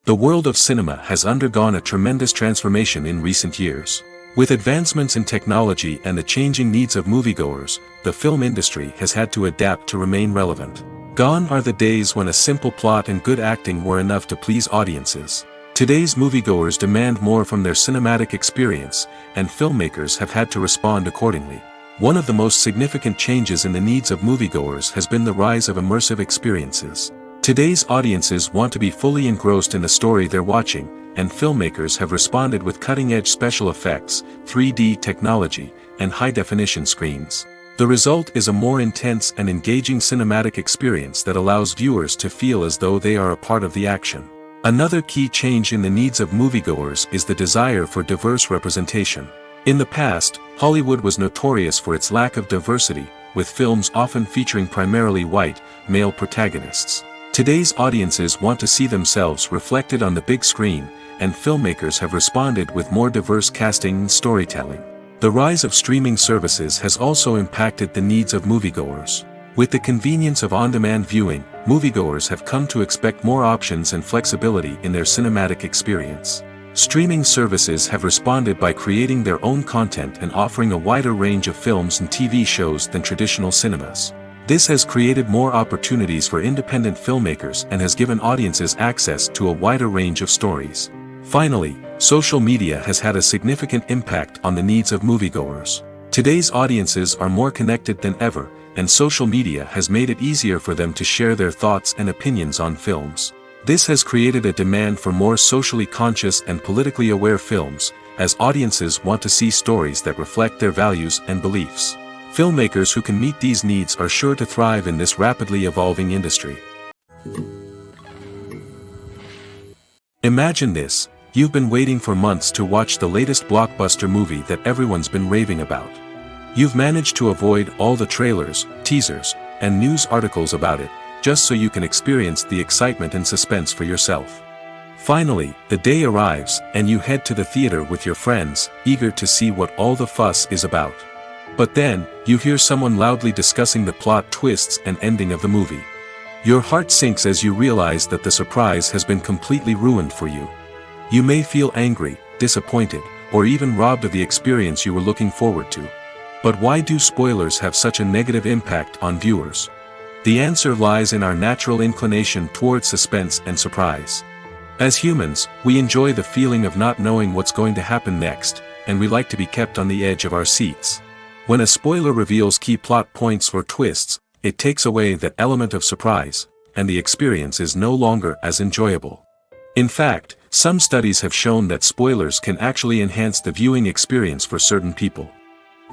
The world of cinema has undergone a tremendous transformation in recent years. With advancements in technology and the changing needs of moviegoers, the film industry has had to adapt to remain relevant. Gone are the days when a simple plot and good acting were enough to please audiences. Today's moviegoers demand more from their cinematic experience, and filmmakers have had to respond accordingly. One of the most significant changes in the needs of moviegoers has been the rise of immersive experiences. Today's audiences want to be fully engrossed in the story they're watching, and filmmakers have responded with cutting-edge special effects, 3D technology, and high-definition screens. The result is a more intense and engaging cinematic experience that allows viewers to feel as though they are a part of the action. Another key change in the needs of moviegoers is the desire for diverse representation. In the past, Hollywood was notorious for its lack of diversity, with films often featuring primarily white, male protagonists. Today's audiences want to see themselves reflected on the big screen, and filmmakers have responded with more diverse casting and storytelling. The rise of streaming services has also impacted the needs of moviegoers. With the convenience of on-demand viewing, moviegoers have come to expect more options and flexibility in their cinematic experience. Streaming services have responded by creating their own content and offering a wider range of films and TV shows than traditional cinemas. This has created more opportunities for independent filmmakers and has given audiences access to a wider range of stories. Finally, social media has had a significant impact on the needs of moviegoers. Today's audiences are more connected than ever, and social media has made it easier for them to share their thoughts and opinions on films. This has created a demand for more socially conscious and politically aware films, as audiences want to see stories that reflect their values and beliefs. Filmmakers who can meet these needs are sure to thrive in this rapidly evolving industry. Imagine this: you've been waiting for months to watch the latest blockbuster movie that everyone's been raving about. You've managed to avoid all the trailers, teasers, and news articles about it, just so you can experience the excitement and suspense for yourself. Finally, the day arrives, and you head to the theater with your friends, eager to see what all the fuss is about. But then, you hear someone loudly discussing the plot twists and ending of the movie. Your heart sinks as you realize that the surprise has been completely ruined for you. You may feel angry, disappointed, or even robbed of the experience you were looking forward to. But why do spoilers have such a negative impact on viewers? The answer lies in our natural inclination towards suspense and surprise. As humans, we enjoy the feeling of not knowing what's going to happen next, and we like to be kept on the edge of our seats. When a spoiler reveals key plot points or twists, it takes away that element of surprise, and the experience is no longer as enjoyable. In fact, some studies have shown that spoilers can actually enhance the viewing experience for certain people.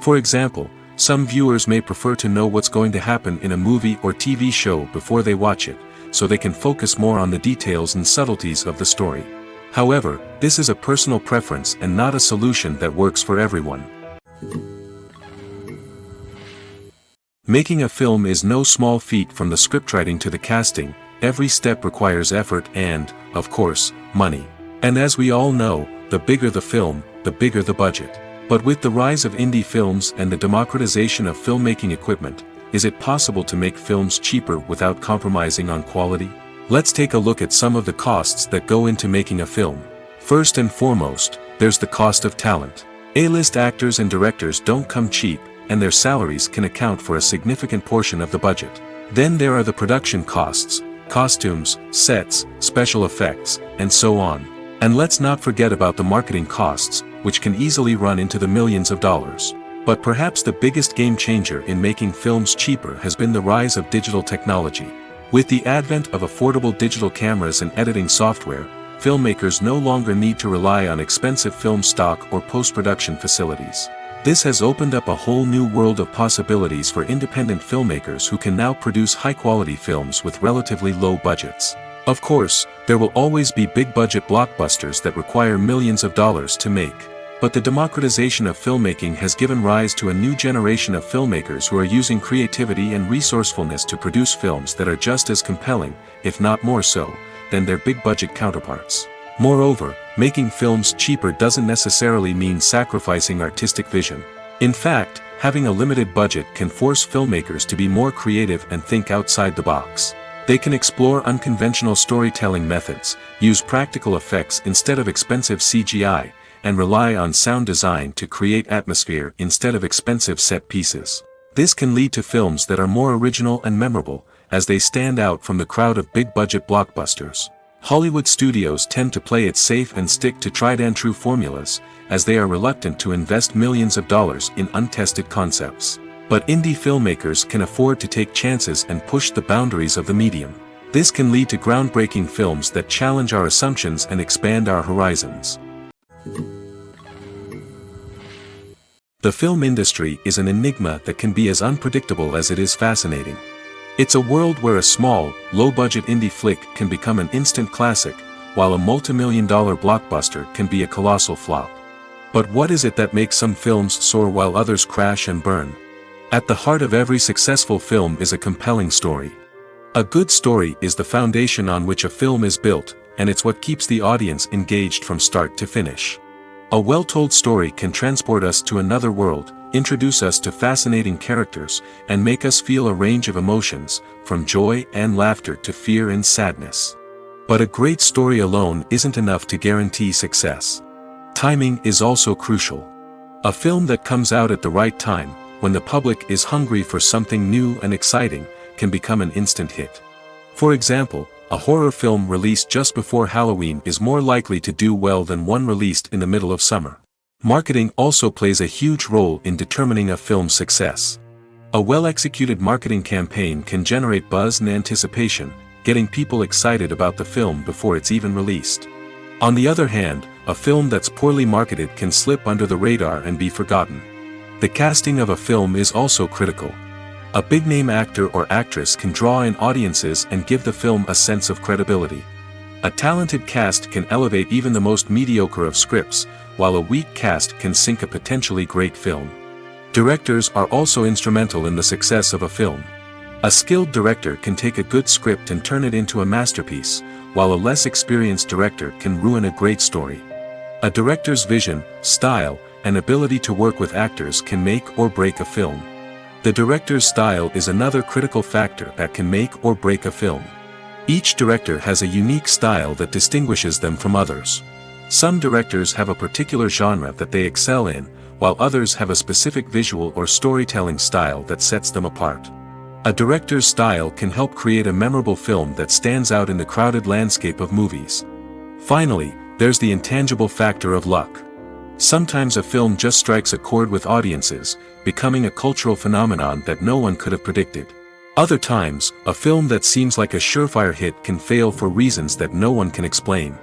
For example, some viewers may prefer to know what's going to happen in a movie or TV show before they watch it, so they can focus more on the details and subtleties of the story. However, this is a personal preference and not a solution that works for everyone. Making a film is no small feat. From the scriptwriting to the casting, every step requires effort and, of course, money. And as we all know, the bigger the film, the bigger the budget. But with the rise of indie films and the democratization of filmmaking equipment, is it possible to make films cheaper without compromising on quality? Let's take a look at some of the costs that go into making a film. First and foremost, there's the cost of talent. A-list actors and directors don't come cheap, and their salaries can account for a significant portion of the budget. Then there are the production costs, costumes, sets, special effects, and so on. And let's not forget about the marketing costs, which can easily run into the millions of dollars. But perhaps the biggest game changer in making films cheaper has been the rise of digital technology. With the advent of affordable digital cameras and editing software, filmmakers no longer need to rely on expensive film stock or post-production facilities. This has opened up a whole new world of possibilities for independent filmmakers who can now produce high-quality films with relatively low budgets. Of course, there will always be big-budget blockbusters that require millions of dollars to make. But the democratization of filmmaking has given rise to a new generation of filmmakers who are using creativity and resourcefulness to produce films that are just as compelling, if not more so, than their big-budget counterparts. Moreover, making films cheaper doesn't necessarily mean sacrificing artistic vision. In fact, having a limited budget can force filmmakers to be more creative and think outside the box. They can explore unconventional storytelling methods, use practical effects instead of expensive CGI, and rely on sound design to create atmosphere instead of expensive set pieces. This can lead to films that are more original and memorable, as they stand out from the crowd of big-budget blockbusters. Hollywood studios tend to play it safe and stick to tried-and-true formulas, as they are reluctant to invest millions of dollars in untested concepts. But indie filmmakers can afford to take chances and push the boundaries of the medium. This can lead to groundbreaking films that challenge our assumptions and expand our horizons. The film industry is an enigma that can be as unpredictable as it is fascinating. It's a world where a small, low-budget indie flick can become an instant classic, while a multi-million-dollar blockbuster can be a colossal flop. But what is it that makes some films soar while others crash and burn? At the heart of every successful film is a compelling story. A good story is the foundation on which a film is built, and it's what keeps the audience engaged from start to finish. A well-told story can transport us to another world, introduce us to fascinating characters, and make us feel a range of emotions, from joy and laughter to fear and sadness. But a great story alone isn't enough to guarantee success. Timing is also crucial. A film that comes out at the right time, when the public is hungry for something new and exciting, can become an instant hit. For example, a horror film released just before Halloween is more likely to do well than one released in the middle of summer. Marketing also plays a huge role in determining a film's success. A well-executed marketing campaign can generate buzz and anticipation, getting people excited about the film before it's even released. On the other hand, a film that's poorly marketed can slip under the radar and be forgotten. The casting of a film is also critical. A big-name actor or actress can draw in audiences and give the film a sense of credibility. A talented cast can elevate even the most mediocre of scripts, while a weak cast can sink a potentially great film. Directors are also instrumental in the success of a film. A skilled director can take a good script and turn it into a masterpiece, while a less experienced director can ruin a great story. A director's vision, style, and ability to work with actors can make or break a film. The director's style is another critical factor that can make or break a film. Each director has a unique style that distinguishes them from others. Some directors have a particular genre that they excel in, while others have a specific visual or storytelling style that sets them apart. A director's style can help create a memorable film that stands out in the crowded landscape of movies. Finally, there's the intangible factor of luck. Sometimes a film just strikes a chord with audiences, becoming a cultural phenomenon that no one could have predicted. Other times, a film that seems like a surefire hit can fail for reasons that no one can explain.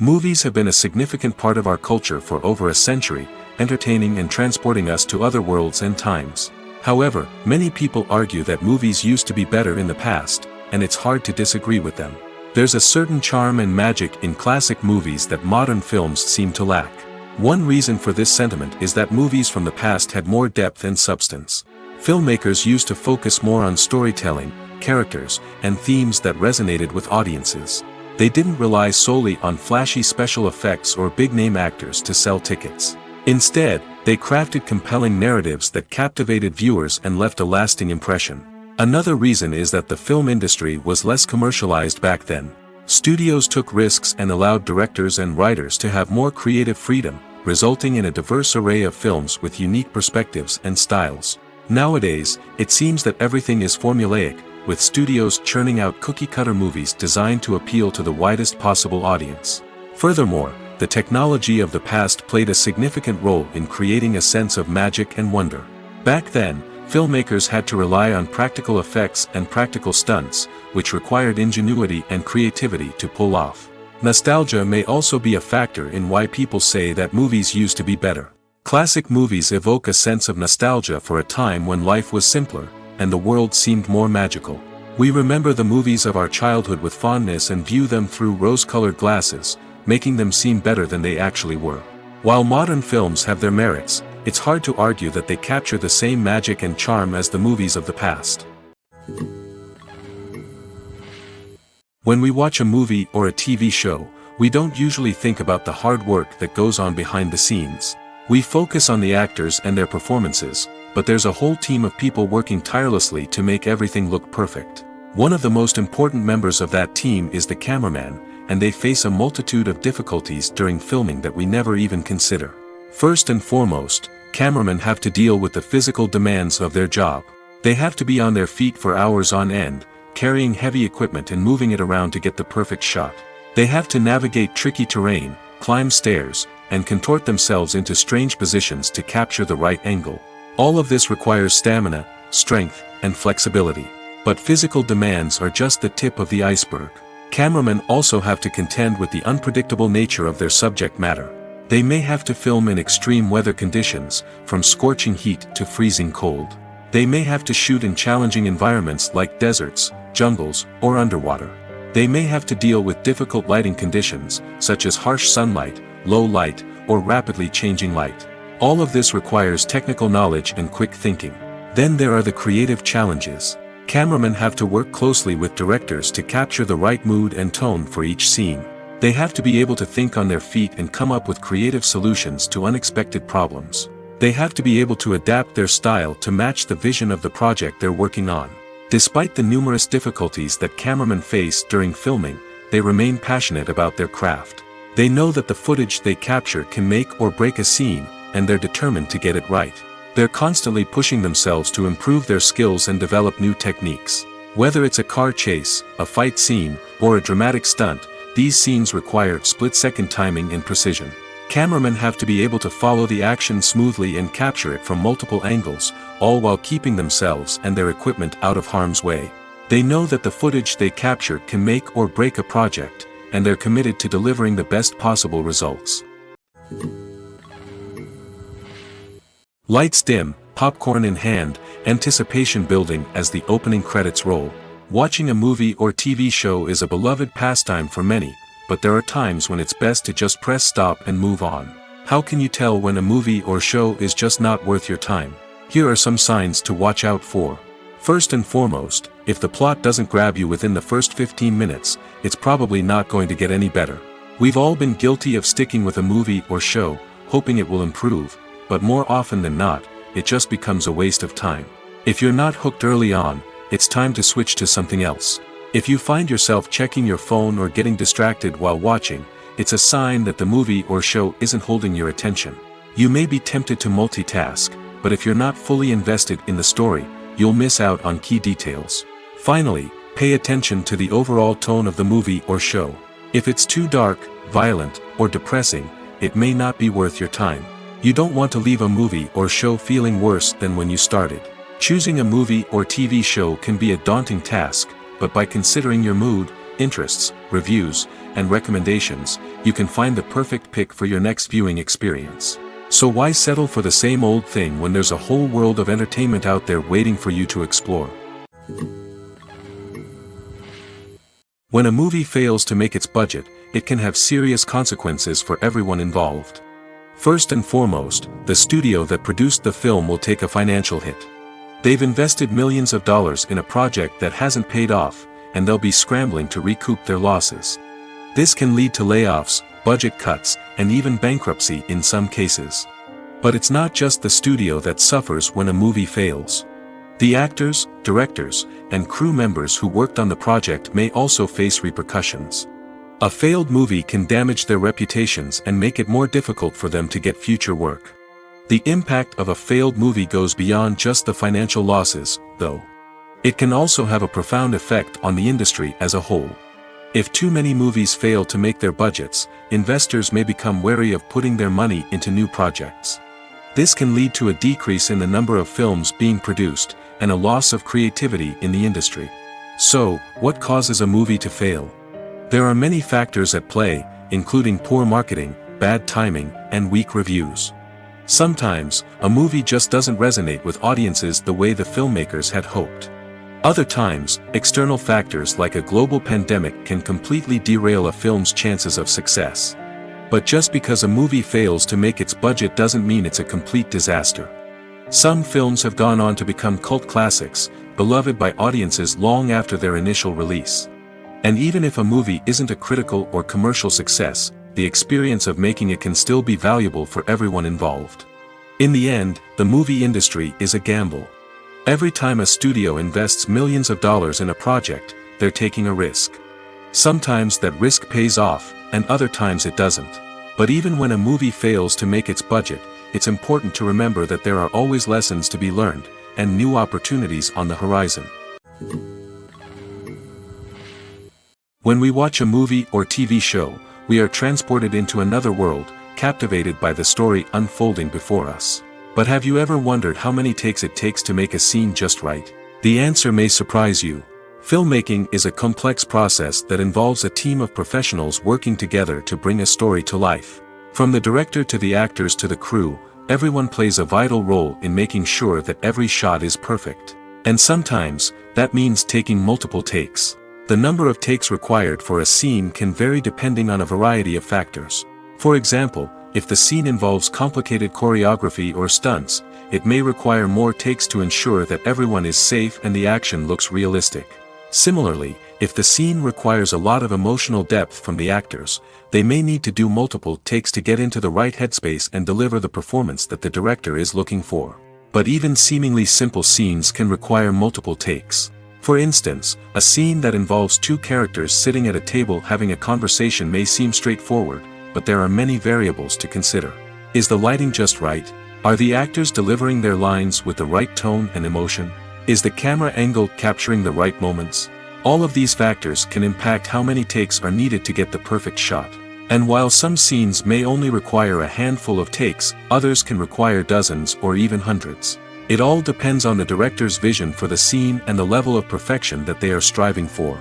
Movies have been a significant part of our culture for over a century, entertaining and transporting us to other worlds and times. However, many people argue that movies used to be better in the past, and it's hard to disagree with them. There's a certain charm and magic in classic movies that modern films seem to lack. One reason for this sentiment is that movies from the past had more depth and substance. Filmmakers used to focus more on storytelling, characters, and themes that resonated with audiences. They didn't rely solely on flashy special effects or big-name actors to sell tickets. Instead, they crafted compelling narratives that captivated viewers and left a lasting impression. Another reason is that the film industry was less commercialized back then. Studios took risks and allowed directors and writers to have more creative freedom, resulting in a diverse array of films with unique perspectives and styles. Nowadays, it seems that everything is formulaic, with studios churning out cookie-cutter movies designed to appeal to the widest possible audience. Furthermore, the technology of the past played a significant role in creating a sense of magic and wonder. Back then, filmmakers had to rely on practical effects and practical stunts, which required ingenuity and creativity to pull off. Nostalgia may also be a factor in why people say that movies used to be better. Classic movies evoke a sense of nostalgia for a time when life was simpler, and the world seemed more magical. We remember the movies of our childhood with fondness and view them through rose-colored glasses, making them seem better than they actually were. While modern films have their merits, it's hard to argue that they capture the same magic and charm as the movies of the past. When we watch a movie or a TV show, we don't usually think about the hard work that goes on behind the scenes. We focus on the actors and their performances, but there's a whole team of people working tirelessly to make everything look perfect. One of the most important members of that team is the cameraman, and they face a multitude of difficulties during filming that we never even consider. First and foremost, cameramen have to deal with the physical demands of their job. They have to be on their feet for hours on end, carrying heavy equipment and moving it around to get the perfect shot. They have to navigate tricky terrain, climb stairs, and contort themselves into strange positions to capture the right angle. All of this requires stamina, strength, and flexibility. But physical demands are just the tip of the iceberg. Cameramen also have to contend with the unpredictable nature of their subject matter. They may have to film in extreme weather conditions, from scorching heat to freezing cold. They may have to shoot in challenging environments like deserts, jungles, or underwater. They may have to deal with difficult lighting conditions, such as harsh sunlight, low light, or rapidly changing light. All of this requires technical knowledge and quick thinking. Then there are the creative challenges. Cameramen have to work closely with directors to capture the right mood and tone for each scene. They have to be able to think on their feet and come up with creative solutions to unexpected problems. They have to be able to adapt their style to match the vision of the project they're working on. Despite the numerous difficulties that cameramen face during filming, they remain passionate about their craft. They know that the footage they capture can make or break a scene, and they're determined to get it right. They're constantly pushing themselves to improve their skills and develop new techniques. Whether it's a car chase, a fight scene, or a dramatic stunt, these scenes require split-second timing and precision. Cameramen have to be able to follow the action smoothly and capture it from multiple angles, all while keeping themselves and their equipment out of harm's way. They know that the footage they capture can make or break a project, and they're committed to delivering the best possible results. Lights dim, popcorn in hand, anticipation building as the opening credits roll. Watching a movie or TV show is a beloved pastime for many, but there are times when it's best to just press stop and move on. How can you tell when a movie or show is just not worth your time? Here are some signs to watch out for. First and foremost, if the plot doesn't grab you within the first 15 minutes, it's probably not going to get any better. We've all been guilty of sticking with a movie or show, hoping it will improve, but more often than not, it just becomes a waste of time. If you're not hooked early on, it's time to switch to something else. If you find yourself checking your phone or getting distracted while watching, it's a sign that the movie or show isn't holding your attention. You may be tempted to multitask, but if you're not fully invested in the story, you'll miss out on key details. Finally, pay attention to the overall tone of the movie or show. If it's too dark, violent, or depressing, it may not be worth your time. You don't want to leave a movie or show feeling worse than when you started. Choosing a movie or TV show can be a daunting task, but by considering your mood, interests, reviews, and recommendations, you can find the perfect pick for your next viewing experience. So why settle for the same old thing when there's a whole world of entertainment out there waiting for you to explore? When a movie fails to make its budget, it can have serious consequences for everyone involved. First and foremost, the studio that produced the film will take a financial hit. They've invested millions of dollars in a project that hasn't paid off, and they'll be scrambling to recoup their losses. This can lead to layoffs, budget cuts, and even bankruptcy in some cases. But it's not just the studio that suffers when a movie fails. The actors, directors, and crew members who worked on the project may also face repercussions. A failed movie can damage their reputations and make it more difficult for them to get future work. The impact of a failed movie goes beyond just the financial losses, though. It can also have a profound effect on the industry as a whole. If too many movies fail to make their budgets, investors may become wary of putting their money into new projects. This can lead to a decrease in the number of films being produced, and a loss of creativity in the industry. So, what causes a movie to fail? There are many factors at play, including poor marketing, bad timing, and weak reviews. Sometimes, a movie just doesn't resonate with audiences the way the filmmakers had hoped. Other times, external factors like a global pandemic can completely derail a film's chances of success. But just because a movie fails to make its budget doesn't mean it's a complete disaster. Some films have gone on to become cult classics, beloved by audiences long after their initial release. And even if a movie isn't a critical or commercial success, the experience of making it can still be valuable for everyone involved. In the end, the movie industry is a gamble. Every time a studio invests millions of dollars in a project, they're taking a risk. Sometimes that risk pays off, and other times it doesn't. But even when a movie fails to make its budget, it's important to remember that there are always lessons to be learned, and new opportunities on the horizon. When we watch a movie or TV show, we are transported into another world, captivated by the story unfolding before us. But have you ever wondered how many takes it takes to make a scene just right? The answer may surprise you. Filmmaking is a complex process that involves a team of professionals working together to bring a story to life. From the director to the actors to the crew, everyone plays a vital role in making sure that every shot is perfect. And sometimes, that means taking multiple takes. The number of takes required for a scene can vary depending on a variety of factors. For example, if the scene involves complicated choreography or stunts, it may require more takes to ensure that everyone is safe and the action looks realistic. Similarly, if the scene requires a lot of emotional depth from the actors, they may need to do multiple takes to get into the right headspace and deliver the performance that the director is looking for. But even seemingly simple scenes can require multiple takes. For instance, a scene that involves two characters sitting at a table having a conversation may seem straightforward, but there are many variables to consider. Is the lighting just right? Are the actors delivering their lines with the right tone and emotion? Is the camera angle capturing the right moments? All of these factors can impact how many takes are needed to get the perfect shot. And while some scenes may only require a handful of takes, others can require dozens or even hundreds. It all depends on the director's vision for the scene and the level of perfection that they are striving for.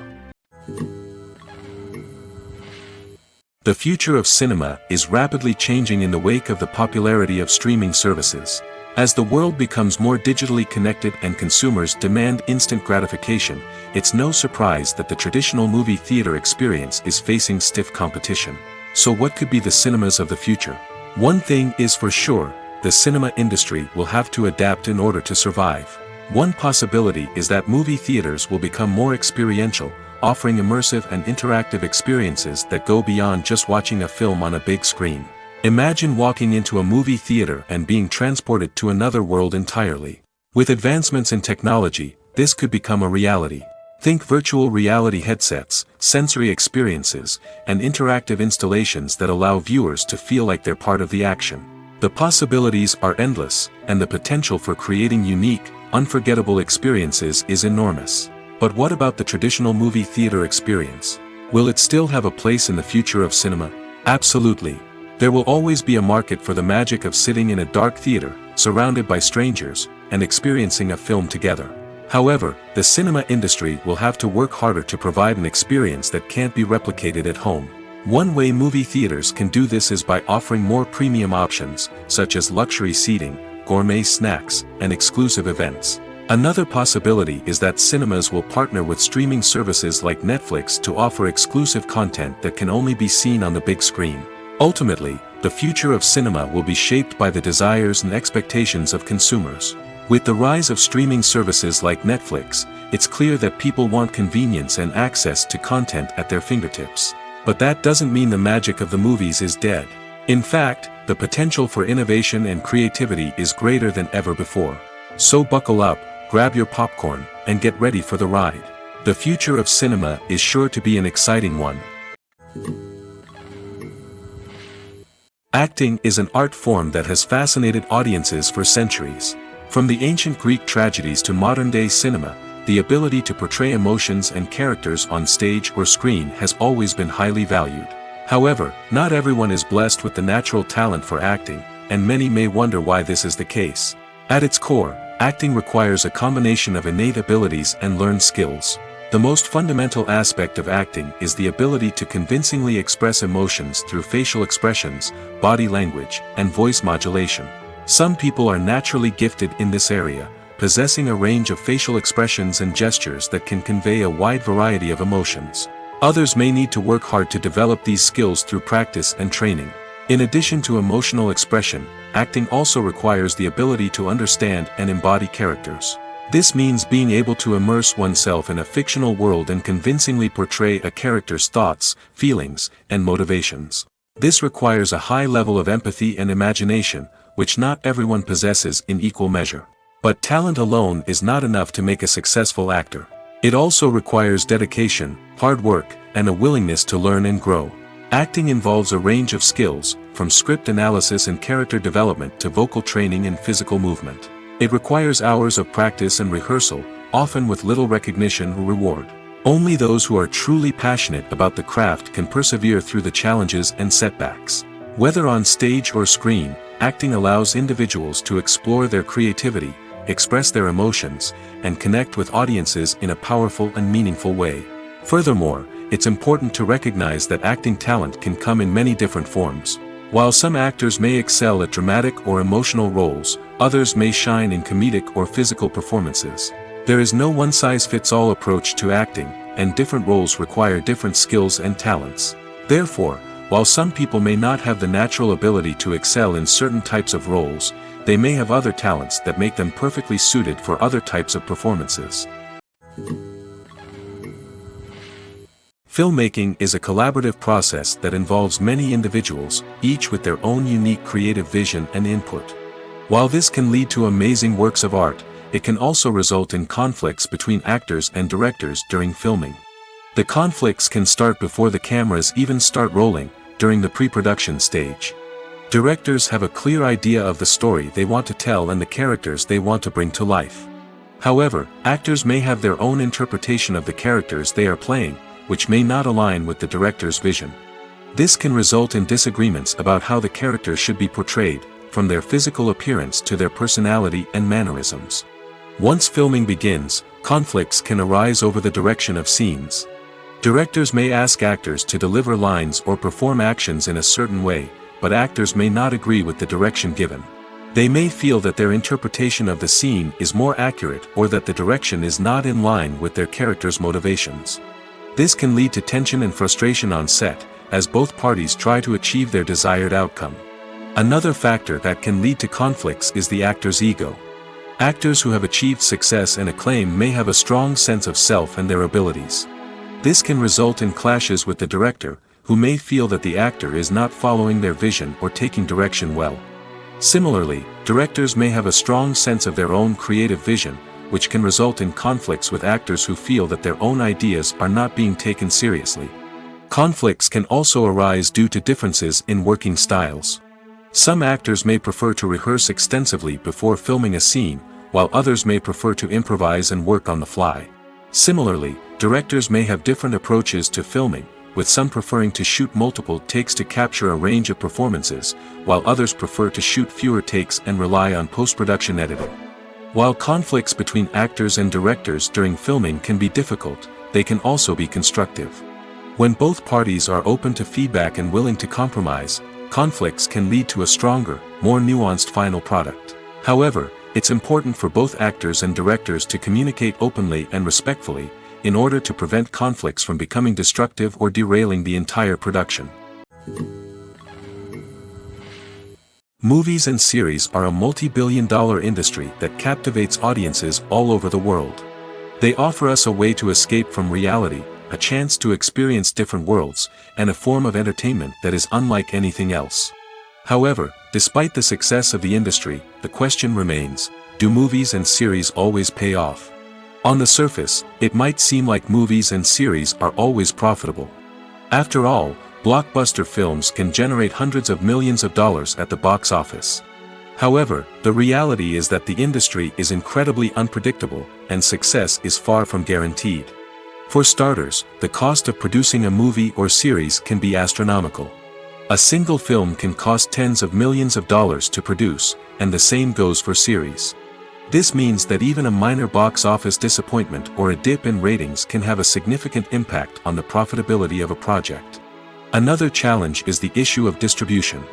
The future of cinema is rapidly changing in the wake of the popularity of streaming services. As the world becomes more digitally connected and consumers demand instant gratification, it's no surprise that the traditional movie theater experience is facing stiff competition. So what could be the cinemas of the future? One thing is for sure, the cinema industry will have to adapt in order to survive. One possibility is that movie theaters will become more experiential, offering immersive and interactive experiences that go beyond just watching a film on a big screen. Imagine walking into a movie theater and being transported to another world entirely. With advancements in technology, this could become a reality. Think virtual reality headsets, sensory experiences, and interactive installations that allow viewers to feel like they're part of the action. The possibilities are endless, and the potential for creating unique, unforgettable experiences is enormous. But what about the traditional movie theater experience? Will it still have a place in the future of cinema? Absolutely. There will always be a market for the magic of sitting in a dark theater, surrounded by strangers, and experiencing a film together. However, the cinema industry will have to work harder to provide an experience that can't be replicated at home. One way movie theaters can do this is by offering more premium options, such as luxury seating, gourmet snacks, and exclusive events. Another possibility is that cinemas will partner with streaming services like Netflix to offer exclusive content that can only be seen on the big screen. Ultimately, the future of cinema will be shaped by the desires and expectations of consumers. With the rise of streaming services like Netflix, it's clear that people want convenience and access to content at their fingertips. But that doesn't mean the magic of the movies is dead. In fact, the potential for innovation and creativity is greater than ever before. So buckle up, grab your popcorn, and get ready for the ride. The future of cinema is sure to be an exciting one. Acting is an art form that has fascinated audiences for centuries. From the ancient Greek tragedies to modern-day cinema, the ability to portray emotions and characters on stage or screen has always been highly valued. However, not everyone is blessed with the natural talent for acting, and many may wonder why this is the case. At its core, acting requires a combination of innate abilities and learned skills. The most fundamental aspect of acting is the ability to convincingly express emotions through facial expressions, body language, and voice modulation. Some people are naturally gifted in this area, possessing a range of facial expressions and gestures that can convey a wide variety of emotions. Others may need to work hard to develop these skills through practice and training. In addition to emotional expression, acting also requires the ability to understand and embody characters. This means being able to immerse oneself in a fictional world and convincingly portray a character's thoughts, feelings, and motivations. This requires a high level of empathy and imagination, which not everyone possesses in equal measure. But talent alone is not enough to make a successful actor. It also requires dedication, hard work, and a willingness to learn and grow. Acting involves a range of skills, from script analysis and character development to vocal training and physical movement. It requires hours of practice and rehearsal, often with little recognition or reward. Only those who are truly passionate about the craft can persevere through the challenges and setbacks. Whether on stage or screen, acting allows individuals to explore their creativity, express their emotions, and connect with audiences in a powerful and meaningful way. Furthermore, it's important to recognize that acting talent can come in many different forms. While some actors may excel at dramatic or emotional roles, others may shine in comedic or physical performances. There is no one-size-fits-all approach to acting, and different roles require different skills and talents. Therefore, while some people may not have the natural ability to excel in certain types of roles, they may have other talents that make them perfectly suited for other types of performances. Filmmaking is a collaborative process that involves many individuals, each with their own unique creative vision and input. While this can lead to amazing works of art, it can also result in conflicts between actors and directors during filming. The conflicts can start before the cameras even start rolling, during the pre-production stage. Directors have a clear idea of the story they want to tell and the characters they want to bring to life. However, actors may have their own interpretation of the characters they are playing, which may not align with the director's vision. This can result in disagreements about how the characters should be portrayed, from their physical appearance to their personality and mannerisms. Once filming begins, conflicts can arise over the direction of scenes. Directors may ask actors to deliver lines or perform actions in a certain way, but actors may not agree with the direction given. They may feel that their interpretation of the scene is more accurate or that the direction is not in line with their character's motivations. This can lead to tension and frustration on set, as both parties try to achieve their desired outcome. Another factor that can lead to conflicts is the actor's ego. Actors who have achieved success and acclaim may have a strong sense of self and their abilities. This can result in clashes with the director, who may feel that the actor is not following their vision or taking direction well. Similarly, directors may have a strong sense of their own creative vision, which can result in conflicts with actors who feel that their own ideas are not being taken seriously. Conflicts can also arise due to differences in working styles. Some actors may prefer to rehearse extensively before filming a scene, while others may prefer to improvise and work on the fly. Similarly, directors may have different approaches to filming, with some preferring to shoot multiple takes to capture a range of performances, while others prefer to shoot fewer takes and rely on post-production editing. While conflicts between actors and directors during filming can be difficult, they can also be constructive. When both parties are open to feedback and willing to compromise, conflicts can lead to a stronger, more nuanced final product. However, it's important for both actors and directors to communicate openly and respectfully, in order to prevent conflicts from becoming destructive or derailing the entire production. Movies and series are a multi-billion-dollar industry that captivates audiences all over the world. They offer us a way to escape from reality, a chance to experience different worlds, and a form of entertainment that is unlike anything else. However, despite the success of the industry, the question remains, do movies and series always pay off? On the surface, it might seem like movies and series are always profitable. After all, blockbuster films can generate hundreds of millions of dollars at the box office. However, the reality is that the industry is incredibly unpredictable, and success is far from guaranteed. For starters, the cost of producing a movie or series can be astronomical. A single film can cost tens of millions of dollars to produce, and the same goes for series. This means that even a minor box office disappointment or a dip in ratings can have a significant impact on the profitability of a project. Another challenge is the issue of distribution.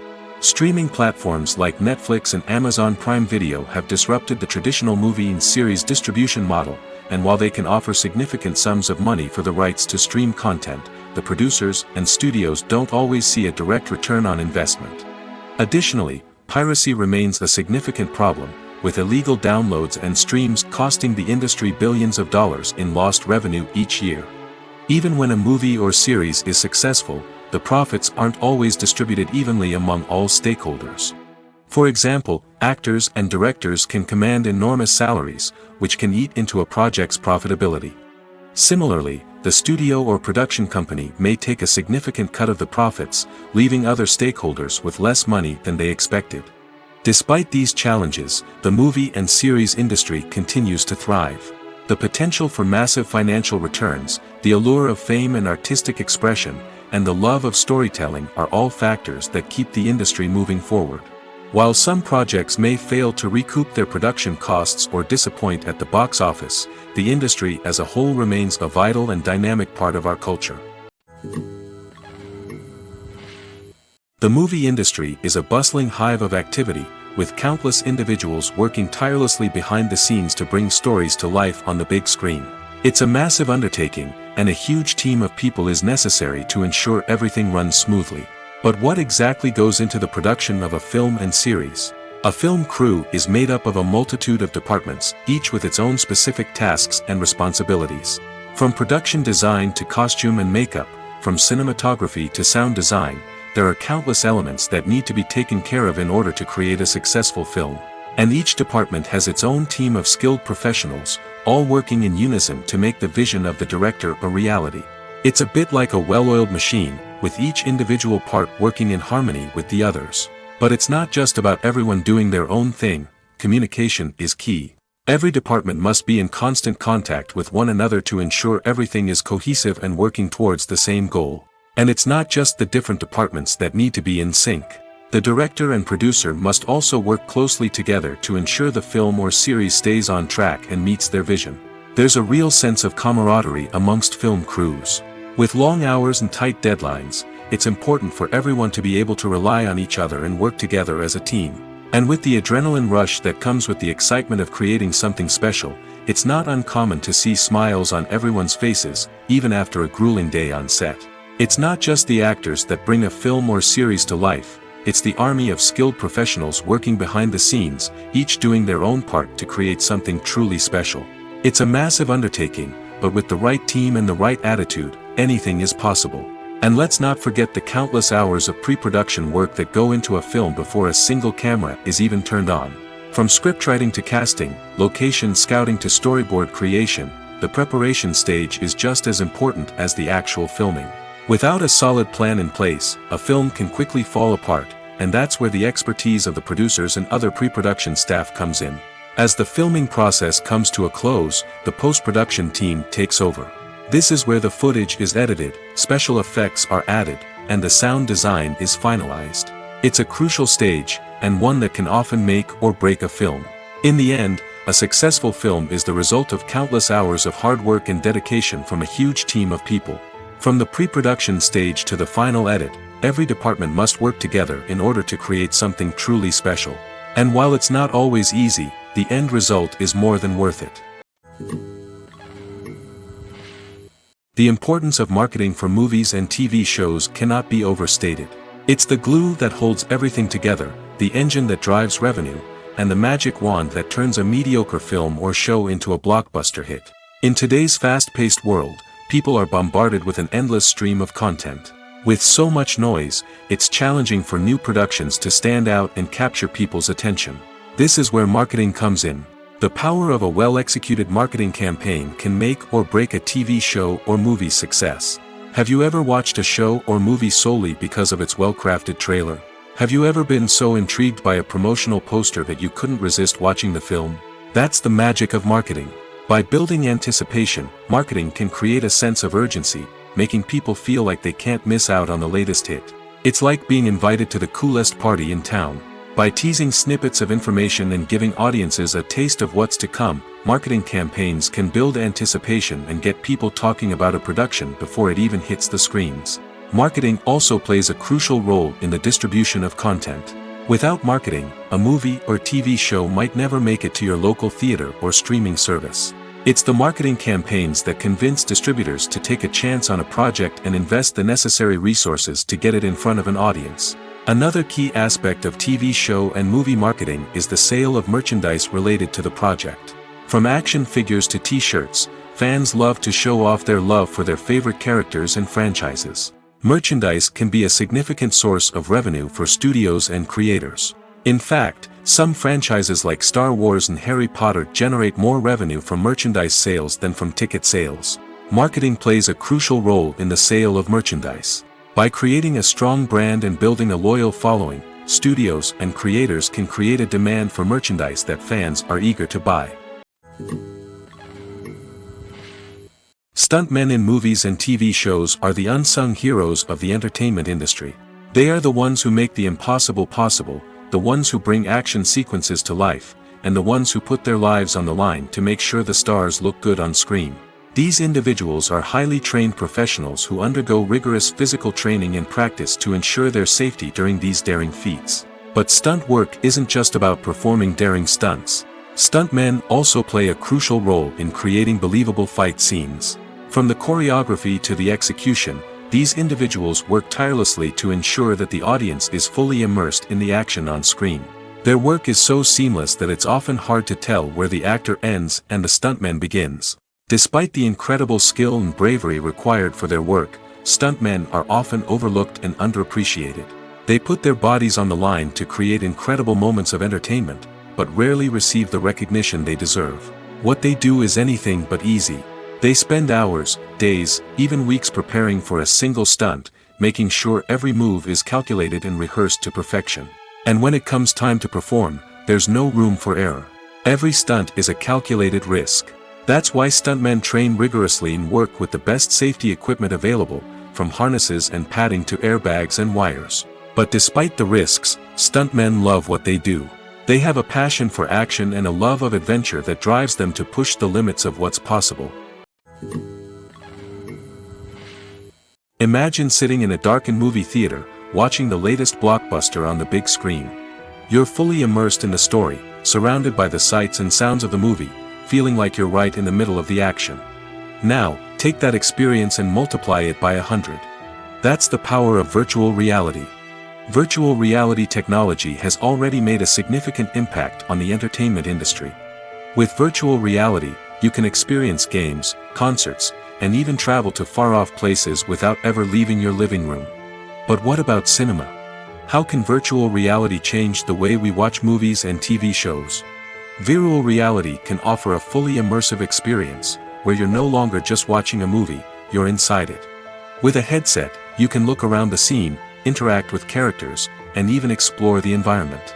Streaming platforms like Netflix and Amazon Prime Video have disrupted the traditional movie and series distribution model, and while they can offer significant sums of money for the rights to stream content, the producers and studios don't always see a direct return on investment. Additionally, piracy remains a significant problem, with illegal downloads and streams costing the industry billions of dollars in lost revenue each year. Even when a movie or series is successful, the profits aren't always distributed evenly among all stakeholders. For example, actors and directors can command enormous salaries, which can eat into a project's profitability. Similarly, the studio or production company may take a significant cut of the profits, leaving other stakeholders with less money than they expected. Despite these challenges, the movie and series industry continues to thrive. The potential for massive financial returns, the allure of fame and artistic expression, and the love of storytelling are all factors that keep the industry moving forward. While some projects may fail to recoup their production costs or disappoint at the box office, the industry as a whole remains a vital and dynamic part of our culture. The movie industry is a bustling hive of activity, with countless individuals working tirelessly behind the scenes to bring stories to life on the big screen. It's a massive undertaking, and a huge team of people is necessary to ensure everything runs smoothly. But what exactly goes into the production of a film and series? A film crew is made up of a multitude of departments, each with its own specific tasks and responsibilities. From production design to costume and makeup, from cinematography to sound design, there are countless elements that need to be taken care of in order to create a successful film. And each department has its own team of skilled professionals, all working in unison to make the vision of the director a reality. It's a bit like a well-oiled machine, with each individual part working in harmony with the others. But it's not just about everyone doing their own thing. Communication is key. Every department must be in constant contact with one another to ensure everything is cohesive and working towards the same goal. And it's not just the different departments that need to be in sync. The director and producer must also work closely together to ensure the film or series stays on track and meets their vision. There's a real sense of camaraderie amongst film crews. With long hours and tight deadlines, it's important for everyone to be able to rely on each other and work together as a team. And with the adrenaline rush that comes with the excitement of creating something special, it's not uncommon to see smiles on everyone's faces, even after a grueling day on set. It's not just the actors that bring a film or series to life. It's the army of skilled professionals working behind the scenes, each doing their own part to create something truly special. It's a massive undertaking, but with the right team and the right attitude, anything is possible. And let's not forget the countless hours of pre-production work that go into a film before a single camera is even turned on. From scriptwriting to casting, location scouting to storyboard creation, the preparation stage is just as important as the actual filming. Without a solid plan in place, a film can quickly fall apart, and that's where the expertise of the producers and other pre-production staff comes in. As the filming process comes to a close, the post-production team takes over. This is where the footage is edited, special effects are added, and the sound design is finalized. It's a crucial stage, and one that can often make or break a film. In the end, a successful film is the result of countless hours of hard work and dedication from a huge team of people. From the pre-production stage to the final edit, every department must work together in order to create something truly special. And while it's not always easy, the end result is more than worth it. The importance of marketing for movies and TV shows cannot be overstated. It's the glue that holds everything together, the engine that drives revenue, and the magic wand that turns a mediocre film or show into a blockbuster hit. In today's fast-paced world, people are bombarded with an endless stream of content. With so much noise, it's challenging for new productions to stand out and capture people's attention. This is where marketing comes in. The power of a well-executed marketing campaign can make or break a TV show or movie's success. Have you ever watched a show or movie solely because of its well-crafted trailer? Have you ever been so intrigued by a promotional poster that you couldn't resist watching the film? That's the magic of marketing. By building anticipation, marketing can create a sense of urgency, making people feel like they can't miss out on the latest hit. It's like being invited to the coolest party in town. By teasing snippets of information and giving audiences a taste of what's to come, marketing campaigns can build anticipation and get people talking about a production before it even hits the screens. Marketing also plays a crucial role in the distribution of content. Without marketing, a movie or TV show might never make it to your local theater or streaming service. It's the marketing campaigns that convince distributors to take a chance on a project and invest the necessary resources to get it in front of an audience. Another key aspect of TV show and movie marketing is the sale of merchandise related to the project. From action figures to t-shirts, fans love to show off their love for their favorite characters and franchises. Merchandise can be a significant source of revenue for studios and creators. In fact, some franchises like Star Wars and Harry Potter generate more revenue from merchandise sales than from ticket sales. Marketing plays a crucial role in the sale of merchandise. By creating a strong brand and building a loyal following, studios and creators can create a demand for merchandise that fans are eager to buy. Stuntmen in movies and TV shows are the unsung heroes of the entertainment industry. They are the ones who make the impossible possible, the ones who bring action sequences to life, and the ones who put their lives on the line to make sure the stars look good on screen. These individuals are highly trained professionals who undergo rigorous physical training and practice to ensure their safety during these daring feats. But stunt work isn't just about performing daring stunts. Stuntmen also play a crucial role in creating believable fight scenes. From the choreography to the execution, these individuals work tirelessly to ensure that the audience is fully immersed in the action on screen. Their work is so seamless that it's often hard to tell where the actor ends and the stuntman begins. Despite the incredible skill and bravery required for their work, stuntmen are often overlooked and underappreciated. They put their bodies on the line to create incredible moments of entertainment, but rarely receive the recognition they deserve. What they do is anything but easy. They spend hours, days, even weeks preparing for a single stunt, making sure every move is calculated and rehearsed to perfection. And when it comes time to perform, there's no room for error. Every stunt is a calculated risk. That's why stuntmen train rigorously and work with the best safety equipment available, from harnesses and padding to airbags and wires. But despite the risks, stuntmen love what they do. They have a passion for action and a love of adventure that drives them to push the limits of what's possible. Imagine sitting in a darkened movie theater, watching the latest blockbuster on the big screen. You're fully immersed in the story, surrounded by the sights and sounds of the movie, feeling like you're right in the middle of the action. Now, take that experience and multiply it by 100. That's the power of virtual reality. Virtual reality technology has already made a significant impact on the entertainment industry. With virtual reality, you can experience games, concerts, and even travel to far-off places without ever leaving your living room. But what about cinema? How can virtual reality change the way we watch movies and TV shows? Virtual reality can offer a fully immersive experience, where you're no longer just watching a movie, you're inside it. With a headset, you can look around the scene, interact with characters, and even explore the environment.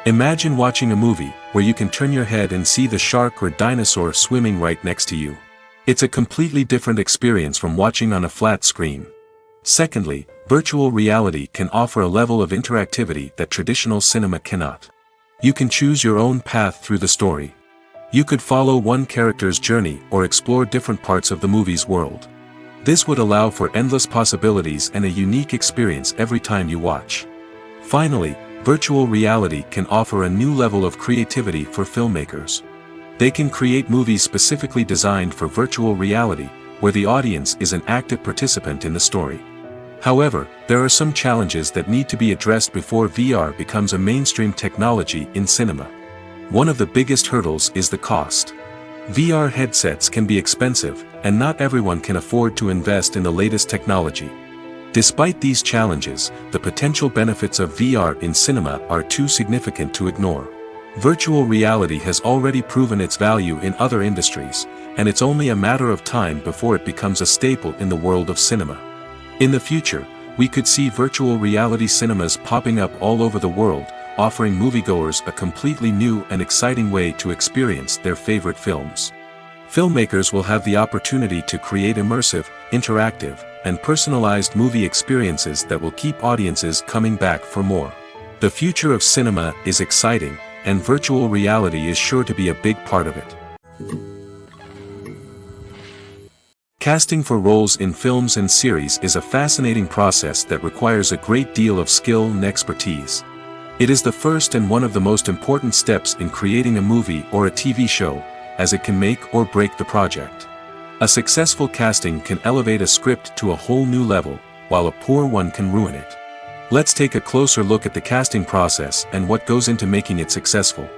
Imagine watching a movie, where you can turn your head and see the shark or dinosaur swimming right next to you. It's a completely different experience from watching on a flat screen. Secondly, virtual reality can offer a level of interactivity that traditional cinema cannot. You can choose your own path through the story. You could follow one character's journey or explore different parts of the movie's world. This would allow for endless possibilities and a unique experience every time you watch. Finally, virtual reality can offer a new level of creativity for filmmakers. They can create movies specifically designed for virtual reality, where the audience is an active participant in the story. However, there are some challenges that need to be addressed before VR becomes a mainstream technology in cinema. One of the biggest hurdles is the cost. VR headsets can be expensive, and not everyone can afford to invest in the latest technology. Despite these challenges, the potential benefits of VR in cinema are too significant to ignore. Virtual reality has already proven its value in other industries, and it's only a matter of time before it becomes a staple in the world of cinema. In the future, we could see virtual reality cinemas popping up all over the world, offering moviegoers a completely new and exciting way to experience their favorite films. Filmmakers will have the opportunity to create immersive, interactive, and personalized movie experiences that will keep audiences coming back for more. The future of cinema is exciting, and virtual reality is sure to be a big part of it. Casting for roles in films and series is a fascinating process that requires a great deal of skill and expertise. It is the first and one of the most important steps in creating a movie or a TV show, as it can make or break the project. A successful casting can elevate a script to a whole new level, while a poor one can ruin it. Let's take a closer look at the casting process and what goes into making it successful.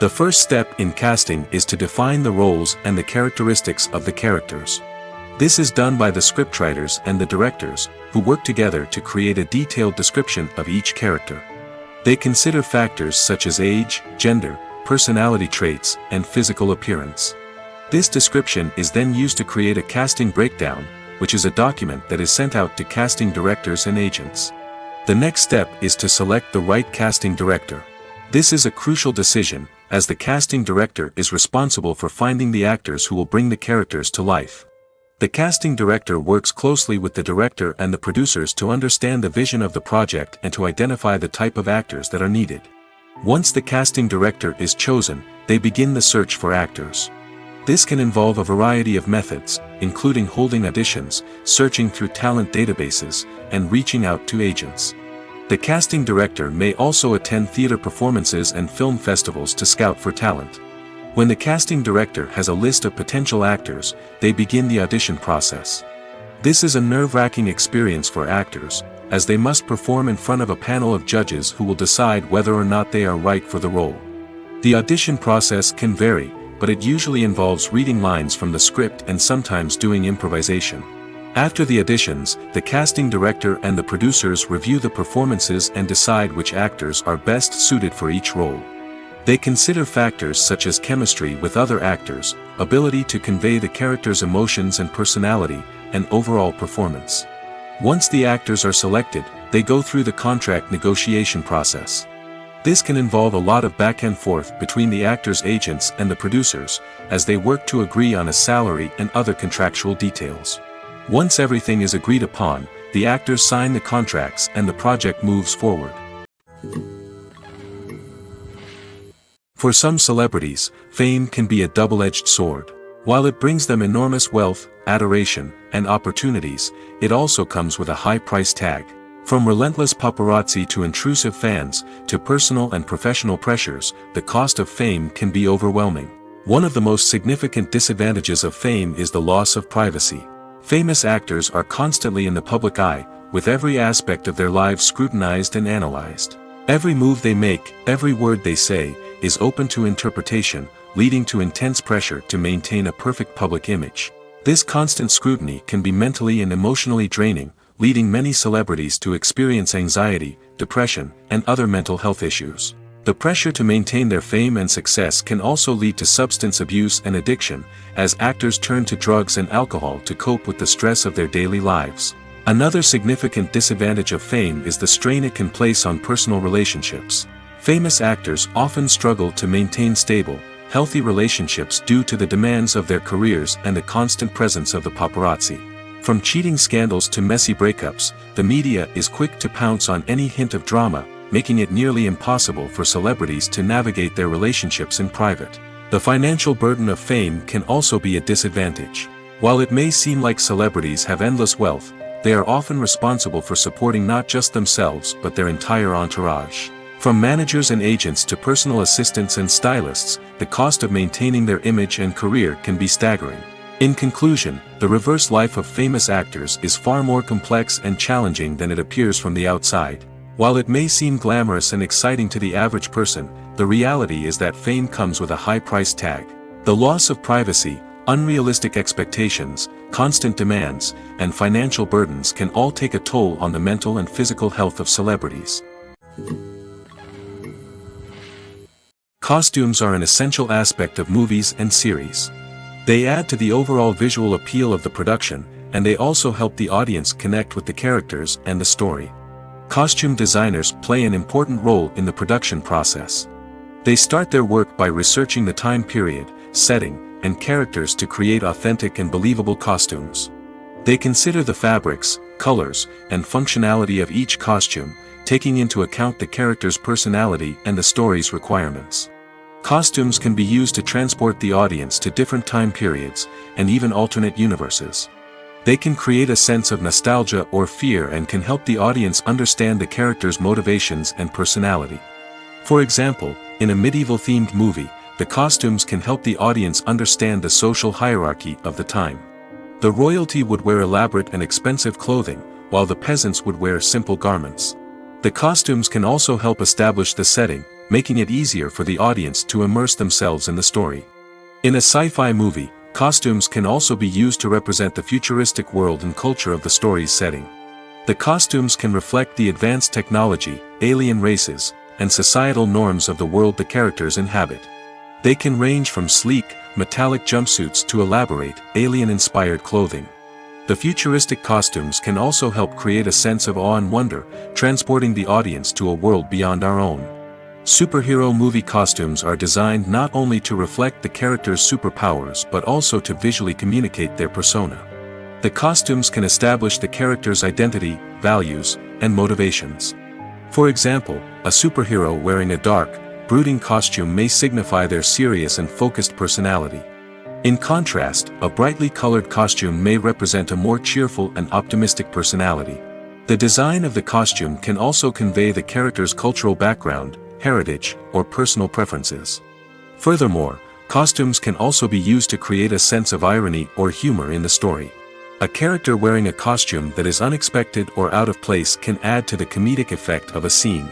The first step in casting is to define the roles and the characteristics of the characters. This is done by the scriptwriters and the directors, who work together to create a detailed description of each character. They consider factors such as age, gender, personality traits, and physical appearance. This description is then used to create a casting breakdown, which is a document that is sent out to casting directors and agents. The next step is to select the right casting director. This is a crucial decision, as the casting director is responsible for finding the actors who will bring the characters to life. The casting director works closely with the director and the producers to understand the vision of the project and to identify the type of actors that are needed. Once the casting director is chosen, they begin the search for actors. This can involve a variety of methods, including holding auditions, searching through talent databases, and reaching out to agents. The casting director may also attend theater performances and film festivals to scout for talent. When the casting director has a list of potential actors, they begin the audition process. This is a nerve-wracking experience for actors, as they must perform in front of a panel of judges who will decide whether or not they are right for the role. The audition process can vary, but it usually involves reading lines from the script and sometimes doing improvisation. After the auditions, the casting director and the producers review the performances and decide which actors are best suited for each role. They consider factors such as chemistry with other actors, ability to convey the character's emotions and personality, and overall performance. Once the actors are selected, they go through the contract negotiation process. This can involve a lot of back and forth between the actors' agents and the producers, as they work to agree on a salary and other contractual details. Once everything is agreed upon, the actors sign the contracts and the project moves forward. For some celebrities, fame can be a double-edged sword. While it brings them enormous wealth, adoration, and opportunities, it also comes with a high price tag. From relentless paparazzi to intrusive fans, to personal and professional pressures, the cost of fame can be overwhelming. One of the most significant disadvantages of fame is the loss of privacy. Famous actors are constantly in the public eye, with every aspect of their lives scrutinized and analyzed. Every move they make, every word they say, is open to interpretation, leading to intense pressure to maintain a perfect public image. This constant scrutiny can be mentally and emotionally draining, leading many celebrities to experience anxiety, depression, and other mental health issues. The pressure to maintain their fame and success can also lead to substance abuse and addiction, as actors turn to drugs and alcohol to cope with the stress of their daily lives. Another significant disadvantage of fame is the strain it can place on personal relationships. Famous actors often struggle to maintain stable, healthy relationships due to the demands of their careers and the constant presence of the paparazzi. From cheating scandals to messy breakups, the media is quick to pounce on any hint of drama, making it nearly impossible for celebrities to navigate their relationships in private. The financial burden of fame can also be a disadvantage. While it may seem like celebrities have endless wealth, they are often responsible for supporting not just themselves but their entire entourage. From managers and agents to personal assistants and stylists, the cost of maintaining their image and career can be staggering. In conclusion, the reverse life of famous actors is far more complex and challenging than it appears from the outside. While it may seem glamorous and exciting to the average person, the reality is that fame comes with a high price tag. The loss of privacy, unrealistic expectations, constant demands, and financial burdens can all take a toll on the mental and physical health of celebrities. Costumes are an essential aspect of movies and series. They add to the overall visual appeal of the production, and they also help the audience connect with the characters and the story. Costume designers play an important role in the production process. They start their work by researching the time period, setting, and characters to create authentic and believable costumes. They consider the fabrics, colors, and functionality of each costume, taking into account the character's personality and the story's requirements. Costumes can be used to transport the audience to different time periods, and even alternate universes. They can create a sense of nostalgia or fear and can help the audience understand the character's motivations and personality. For example, in a medieval-themed movie, the costumes can help the audience understand the social hierarchy of the time. The royalty would wear elaborate and expensive clothing, while the peasants would wear simple garments. The costumes can also help establish the setting, making it easier for the audience to immerse themselves in the story. In a sci-fi movie, costumes can also be used to represent the futuristic world and culture of the story's setting. The costumes can reflect the advanced technology, alien races, and societal norms of the world the characters inhabit. They can range from sleek, metallic jumpsuits to elaborate, alien-inspired clothing. The futuristic costumes can also help create a sense of awe and wonder, transporting the audience to a world beyond our own. Superhero movie costumes are designed not only to reflect the character's superpowers but also to visually communicate their persona. The costumes can establish the character's identity, values, and motivations. For example, a superhero wearing a dark, brooding costume may signify their serious and focused personality. In contrast, a brightly colored costume may represent a more cheerful and optimistic personality. The design of the costume can also convey the character's cultural background, heritage, or personal preferences. Furthermore, costumes can also be used to create a sense of irony or humor in the story. A character wearing a costume that is unexpected or out of place can add to the comedic effect of a scene.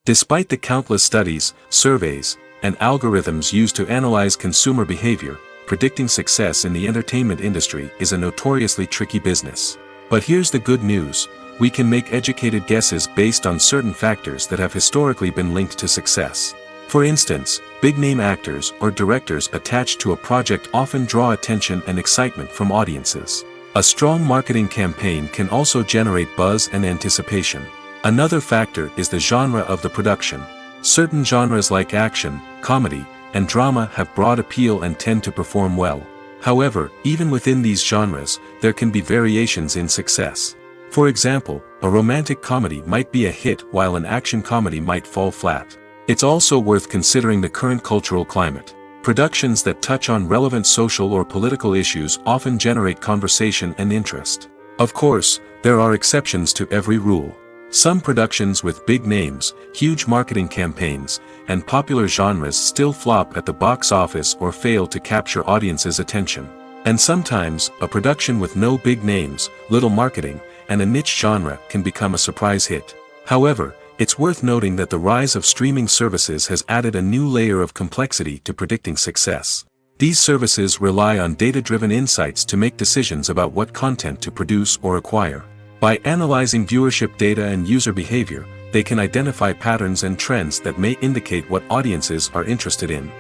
Despite the countless studies, surveys, and algorithms used to analyze consumer behavior, predicting success in the entertainment industry is a notoriously tricky business. But here's the good news. We can make educated guesses based on certain factors that have historically been linked to success. For instance, big-name actors or directors attached to a project often draw attention and excitement from audiences. A strong marketing campaign can also generate buzz and anticipation. Another factor is the genre of the production. Certain genres like action, comedy, and drama have broad appeal and tend to perform well. However, even within these genres, there can be variations in success. For example, a romantic comedy might be a hit while an action comedy might fall flat. It's also worth considering the current cultural climate. Productions that touch on relevant social or political issues often generate conversation and interest. Of course, there are exceptions to every rule. Some productions with big names, huge marketing campaigns, and popular genres still flop at the box office or fail to capture audiences' attention. And sometimes, a production with no big names, little marketing, and a niche genre can become a surprise hit. However, it's worth noting that the rise of streaming services has added a new layer of complexity to predicting success. These services rely on data-driven insights to make decisions about what content to produce or acquire. By analyzing viewership data and user behavior, they can identify patterns and trends that may indicate what audiences are interested in.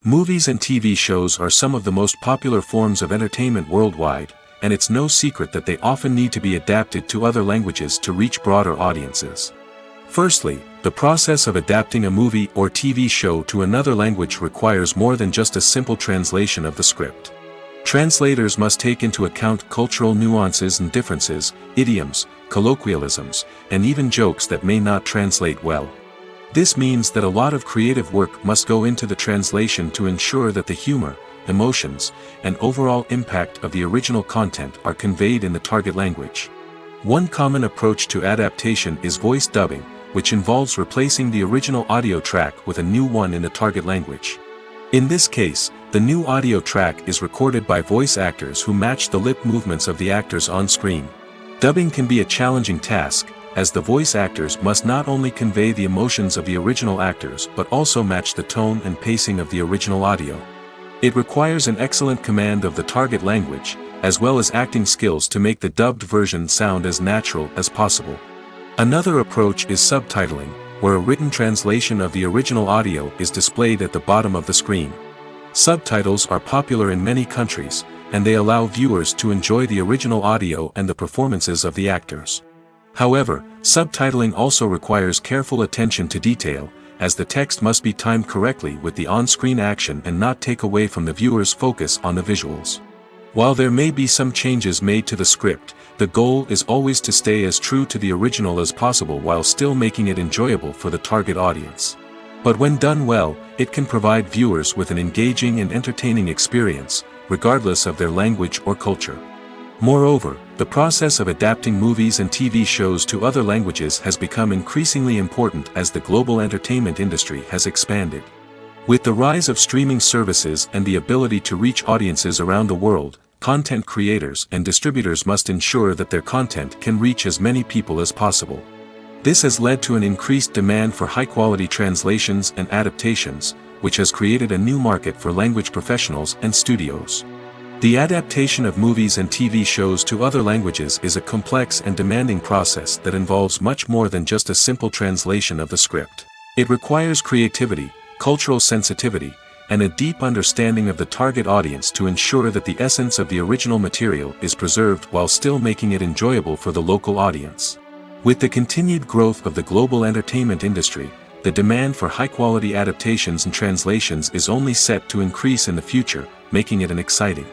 Movies and TV shows are some of the most popular forms of entertainment worldwide, and it's no secret that they often need to be adapted to other languages to reach broader audiences. Firstly, the process of adapting a movie or TV show to another language requires more than just a simple translation of the script. Translators must take into account cultural nuances and differences, idioms, colloquialisms, and even jokes that may not translate well. This means that a lot of creative work must go into the translation to ensure that the humor, emotions, and overall impact of the original content are conveyed in the target language. One common approach to adaptation is voice dubbing, which involves replacing the original audio track with a new one in the target language. In this case, the new audio track is recorded by voice actors who match the lip movements of the actors on screen. Dubbing can be a challenging task, as the voice actors must not only convey the emotions of the original actors but also match the tone and pacing of the original audio. It requires an excellent command of the target language, as well as acting skills to make the dubbed version sound as natural as possible. Another approach is subtitling, where a written translation of the original audio is displayed at the bottom of the screen. Subtitles are popular in many countries, and they allow viewers to enjoy the original audio and the performances of the actors. However, subtitling also requires careful attention to detail, as the text must be timed correctly with the on-screen action and not take away from the viewer's focus on the visuals. While there may be some changes made to the script, the goal is always to stay as true to the original as possible while still making it enjoyable for the target audience. But when done well, it can provide viewers with an engaging and entertaining experience, regardless of their language or culture. Moreover, the process of adapting movies and TV shows to other languages has become increasingly important as the global entertainment industry has expanded. With the rise of streaming services and the ability to reach audiences around the world, content creators and distributors must ensure that their content can reach as many people as possible. This has led to an increased demand for high-quality translations and adaptations, which has created a new market for language professionals and studios. The adaptation of movies and TV shows to other languages is a complex and demanding process that involves much more than just a simple translation of the script. It requires creativity, cultural sensitivity, and a deep understanding of the target audience to ensure that the essence of the original material is preserved while still making it enjoyable for the local audience. With the continued growth of the global entertainment industry, the demand for high-quality adaptations and translations is only set to increase in the future, making it an exciting